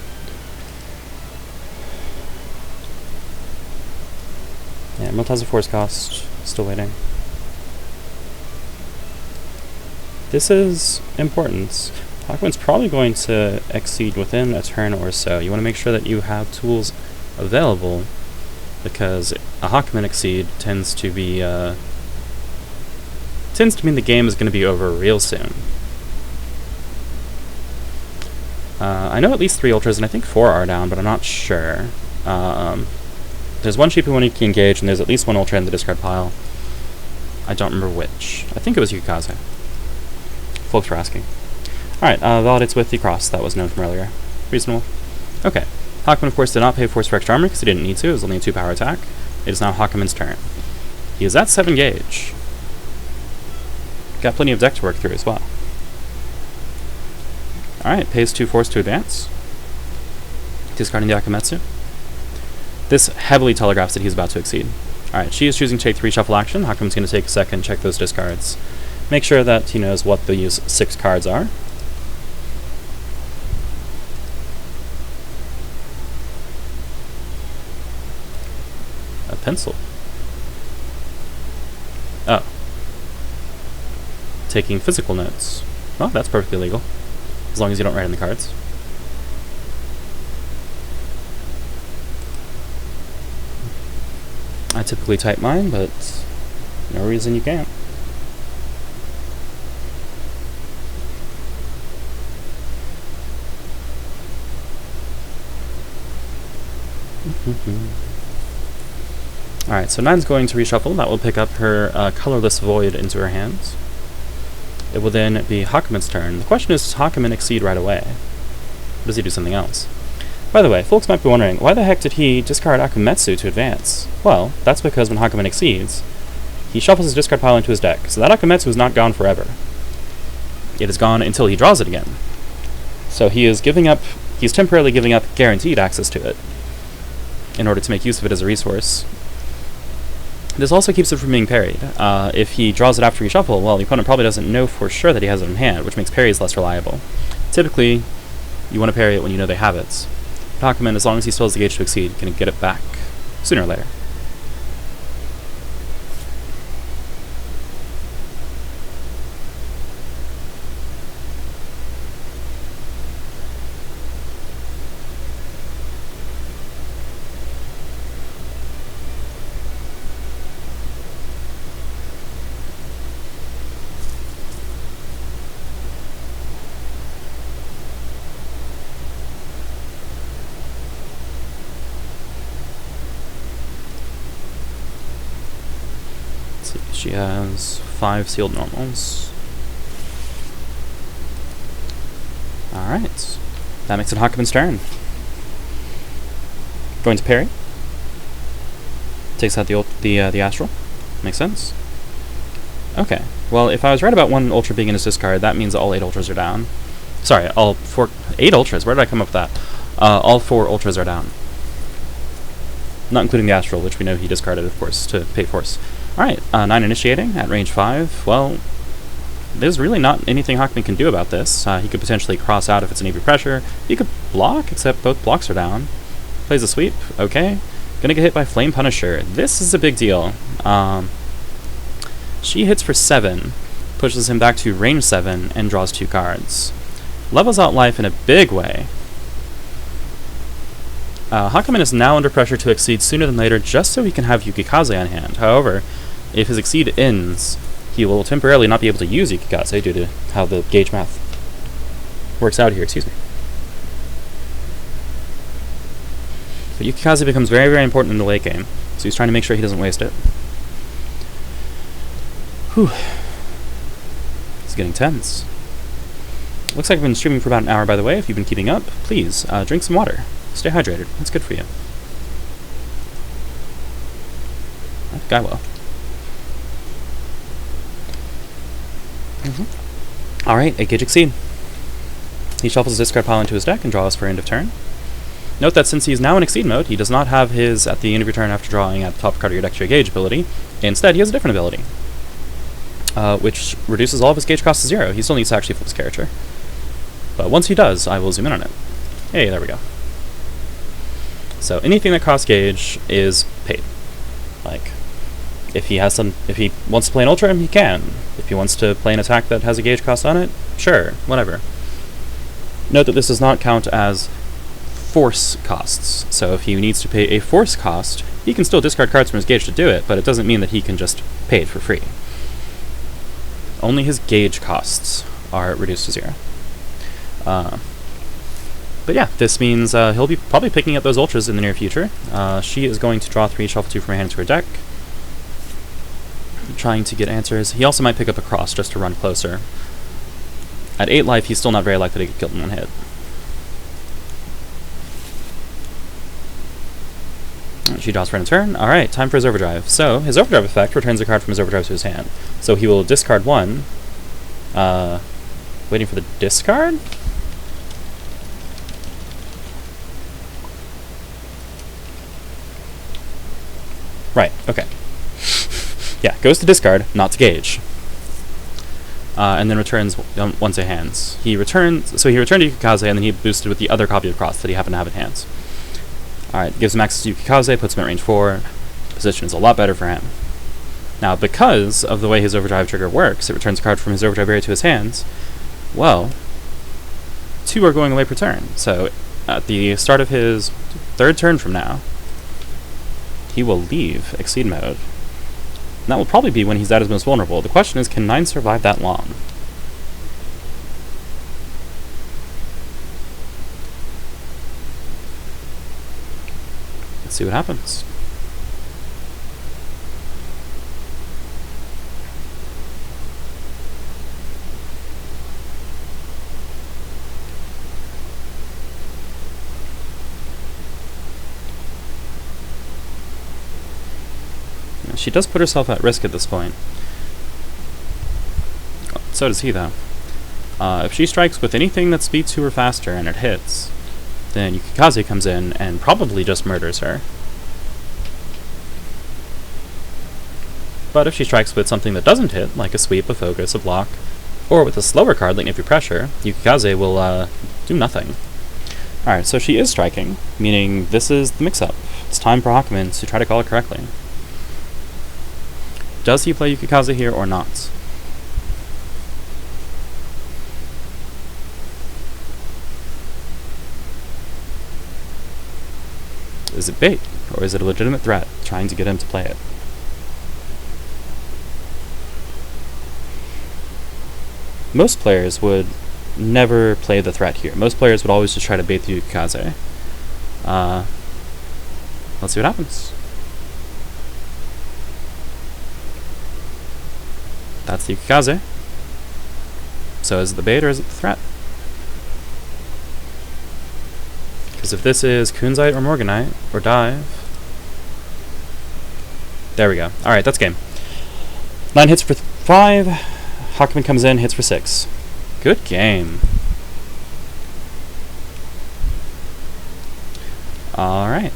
Yeah, emerald has a force cost. Still waiting. This is important. Hakumen's probably going to exceed within a turn or so. You want to make sure that you have tools available, because a Hakumen exceed tends to mean the game is going to be over real soon. I know at least 3 ultras, and I think 4 are down, but I'm not sure. There's one sheep who wanted to engage, and there's at least 1 ultra in the discard pile. I don't remember which. I think it was Yukaze. Folks were asking. Alright, validates with the cross. That was known from earlier. Reasonable. Okay. Hakumen, of course, did not pay force for extra armor because he didn't need to. It was only a 2-power attack. It is now Hakumen's turn. He is at 7 gauge. Got plenty of deck to work through as well. Alright, pays 2 force to advance. Discarding the Akametsu. This heavily telegraphs that he's about to exceed. Alright, she is choosing to take 3 shuffle action. Hakumen's going to take a second, check those discards. Make sure that he knows what these 6 cards are. A pencil. Oh. Taking physical notes. Well, that's perfectly legal. As long as you don't write in the cards. I typically type mine, but no reason you can't. Alright, so 9's going to reshuffle. That will pick up her colorless void into her hands. It will then be Hakumen's turn. The question is, does Hakumen exceed right away? Or does he do something else? By the way, folks might be wondering, why the heck did he discard Akumetsu to advance? Well, that's because when Hakumen exceeds, he shuffles his discard pile into his deck, so that Akumetsu is not gone forever. It is gone until he draws it again. So he's temporarily giving up guaranteed access to it in order to make use of it as a resource. This also keeps it from being parried. If he draws it after reshuffle, well, the opponent probably doesn't know for sure that he has it in hand, which makes parries less reliable. Typically, you want to parry it when you know they have it. But Hakumen, as long as he still has the gauge to exceed, can get it back sooner or later. She has 5 sealed normals. Alright. That makes it Hakumen's turn. Going to parry. Takes out the astral. Makes sense. Okay. Well, if I was right about 1 ultra being in his discard, that means all 8 ultras are down. Sorry, all 8 ultras? Where did I come up with that? All 4 ultras are down. Not including the astral, which we know he discarded, of course, to pay force. Alright, 9 initiating at range 5. Well, there's really not anything Hakumen can do about this. He could potentially cross out if it's an AV pressure. He could block, except both blocks are down. Plays a sweep. Okay. Gonna get hit by Flame Punisher. This is a big deal. She hits for 7, pushes him back to range 7, and draws 2 cards. Levels out life in a big way. Hakumen is now under pressure to exceed sooner than later just so he can have Yukikaze on hand. However, if his exceed ends, he will temporarily not be able to use Yukikaze due to how the gauge math works out here, excuse me. But Yukikaze becomes very, very important in the late game, so he's trying to make sure he doesn't waste it. Whew. It's getting tense. Looks like I've been streaming for about an hour, by the way. If you've been keeping up, please drink some water. Stay hydrated. That's good for you. I think I will. Alright, 8 gauge Exceed. He shuffles his discard pile into his deck and draws for end of turn. Note that since he is now in Exceed mode, he does not have his at the end of your turn after drawing at the top card of your deck to a gauge ability. Instead, he has a different ability, which reduces all of his gauge costs to 0. He still needs to actually flip his character. But once he does, I will zoom in on it. Hey, there we go. So anything that costs gauge is paid. Like, if he wants to play an Ultra, he can. If he wants to play an attack that has a gauge cost on it, sure, whatever. Note that this does not count as force costs. So if he needs to pay a force cost, he can still discard cards from his gauge to do it, but it doesn't mean that he can just pay it for free. Only his gauge costs are reduced to 0. But yeah, this means he'll be probably picking up those Ultras in the near future. She is going to draw 3, shuffle 2 from her hand into her deck, trying to get answers. He also might pick up a Cross just to run closer. At 8 life, he's still not very likely to get killed in one hit. She draws for a turn. Alright, time for his Overdrive. So, his Overdrive effect returns a card from his Overdrive to his hand. So he will discard 1. Waiting for the discard? Right, okay. Yeah, goes to discard, not to gauge. And then returns once it hands. He returned to Yukikaze, and then he boosted with the other copy of Cross that he happened to have in hands. Alright, gives him access to Yukikaze, puts him at range 4. Position is a lot better for him. Now, because of the way his Overdrive trigger works, it returns a card from his Overdrive area to his hands. Well, 2 are going away per turn. So, at the start of his 3rd turn from now, he will leave Exceed mode. And that will probably be when he's at his most vulnerable. The question is, can 9 survive that long? Let's see what happens. She does put herself at risk at this point. So does he, though. If she strikes with anything that speeds 2 or faster and it hits, then Yukikaze comes in and probably just murders her. But if she strikes with something that doesn't hit, like a sweep, a focus, a block, or with a slower card like Nifty Pressure, Yukikaze will do nothing. Alright, so she is striking, meaning this is the mix-up. It's time for Hakumen to try to call it correctly. Does he play Yukikaze here or not? Is it bait, or is it a legitimate threat trying to get him to play it? Most players would never play the threat here. Most players would always just try to bait the Yukikaze. Let's see what happens. That's the Yukikaze. So is it the bait or is it the threat? Because if this is Kunzite or Morganite, or Dive... There we go. Alright, that's game. 9 hits for 5. Hakumen comes in, hits for 6. Good game. Alright.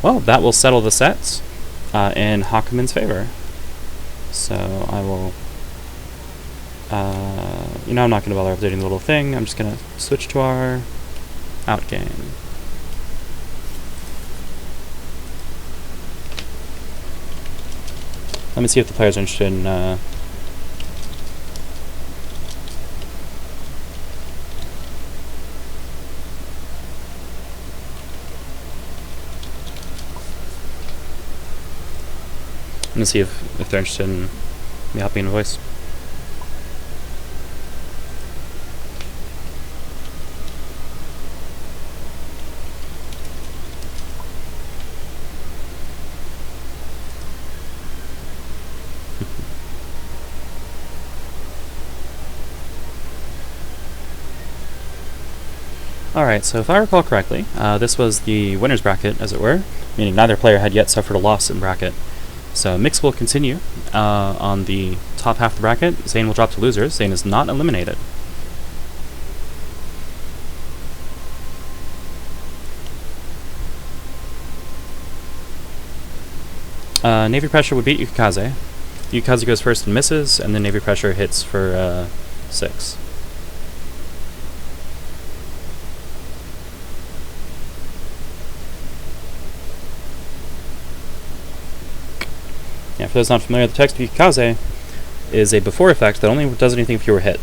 Well, that will settle the sets in Hakumen's favor. So I will, I'm not going to bother updating the little thing. I'm just going to switch to our out game. Let me see if the players are interested in, I'm going to see if they're interested in me helping in a voice. Alright, so if I recall correctly, this was the winner's bracket, as it were, meaning neither player had yet suffered a loss in bracket. So MiX will continue on the top half of the bracket. Zain will drop to losers. Zain is not eliminated. Navy Pressure would beat Yukikaze. Yukikaze goes first and misses, and then Navy Pressure hits for 6. Yeah, for those not familiar, the text of Yukikaze is a before effect that only does anything if you were hit.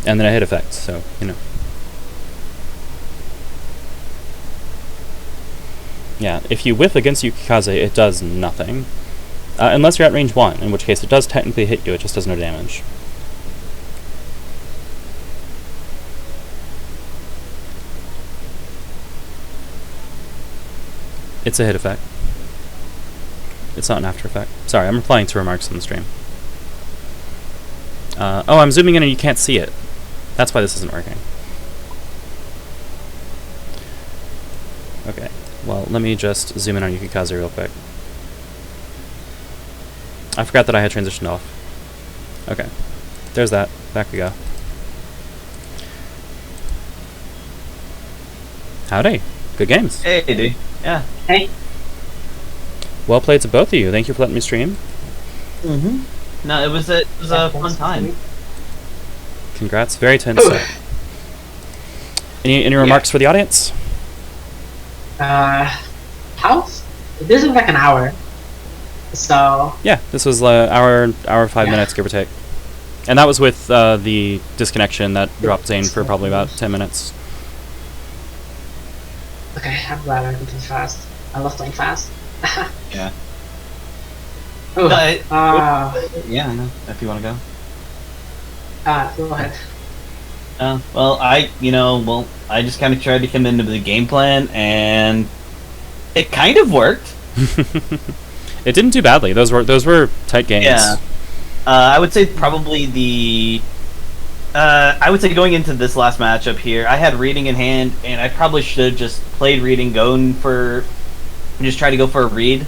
And then a hit effect, so, you know. Yeah, if you whiff against Yukikaze, it does nothing. Unless you're at range 1, in which case it does technically hit you, it just does no damage. It's a hit effect. It's not an after effect. Sorry, I'm replying to remarks on the stream. Oh, I'm zooming in and you can't see it. That's why this isn't working. Okay, well, let me just zoom in on Yukikaze real quick. I forgot that I had transitioned off. Okay, there's that. Back we go. Howdy. Good games. Hey, dude. Yeah. Hey. Well played to both of you. Thank you for letting me stream. No, it was a fun time. Congrats. Very tense. Any remarks for the audience? How? This is like an hour. So. Yeah, this was hour 5 minutes, give or take. And that was with the disconnection that dropped Zain for probably about 10 minutes. Okay, I'm glad I can play fast. I love playing fast. Yeah. Oh, yeah, I know. If you want to go. go ahead. Well, I just kind of tried to come into the game plan, and it kind of worked. It didn't do badly. Those were tight games. Yeah. I would say probably I would say going into this last matchup here, I had reading in hand, and I probably should have just played reading, just try to go for a read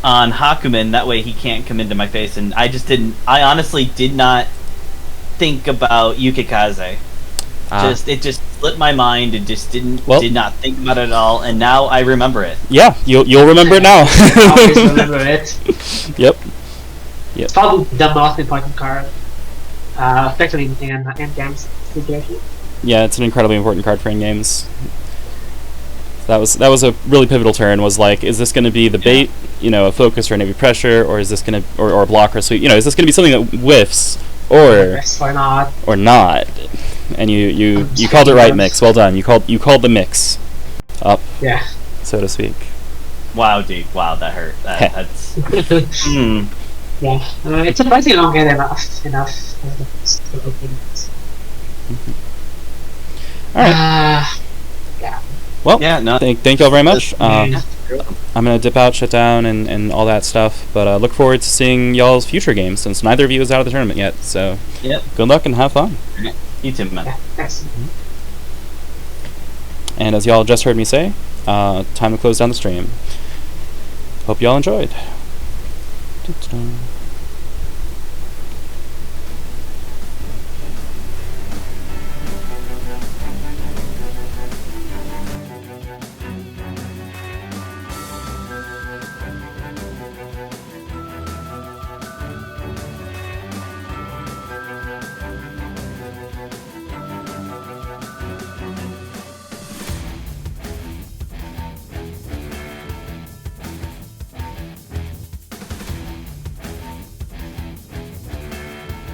on Hakumen. That way he can't come into my face, and I honestly did not think about Yukikaze. It just slipped my mind and just did not think about it at all, and now I remember it. Yeah, you'll remember it now. Always remember it. Yep. It's probably the most important card, especially in games situation. Yeah, it's an incredibly important card for in-games. That was a really pivotal turn. Was like, is this going to be the bait, a focus or a Navy Pressure, or is this going to or a block or sweep? Is this going to be something that whiffs or not? And you called it right, MiX. Well done. You called the MiX up. Yeah. So to speak. Wow, dude. Wow, that hurt. That's. Yeah. It's surprising I don't get enough. All right. Yeah. Well, yeah, no. Thank you all very much. I'm going to dip out, shut down, and all that stuff. But look forward to seeing y'all's future games, since neither of you is out of the tournament yet. So good luck and have fun. You too, man. Yeah, thanks. And as y'all just heard me say, time to close down the stream. Hope y'all enjoyed.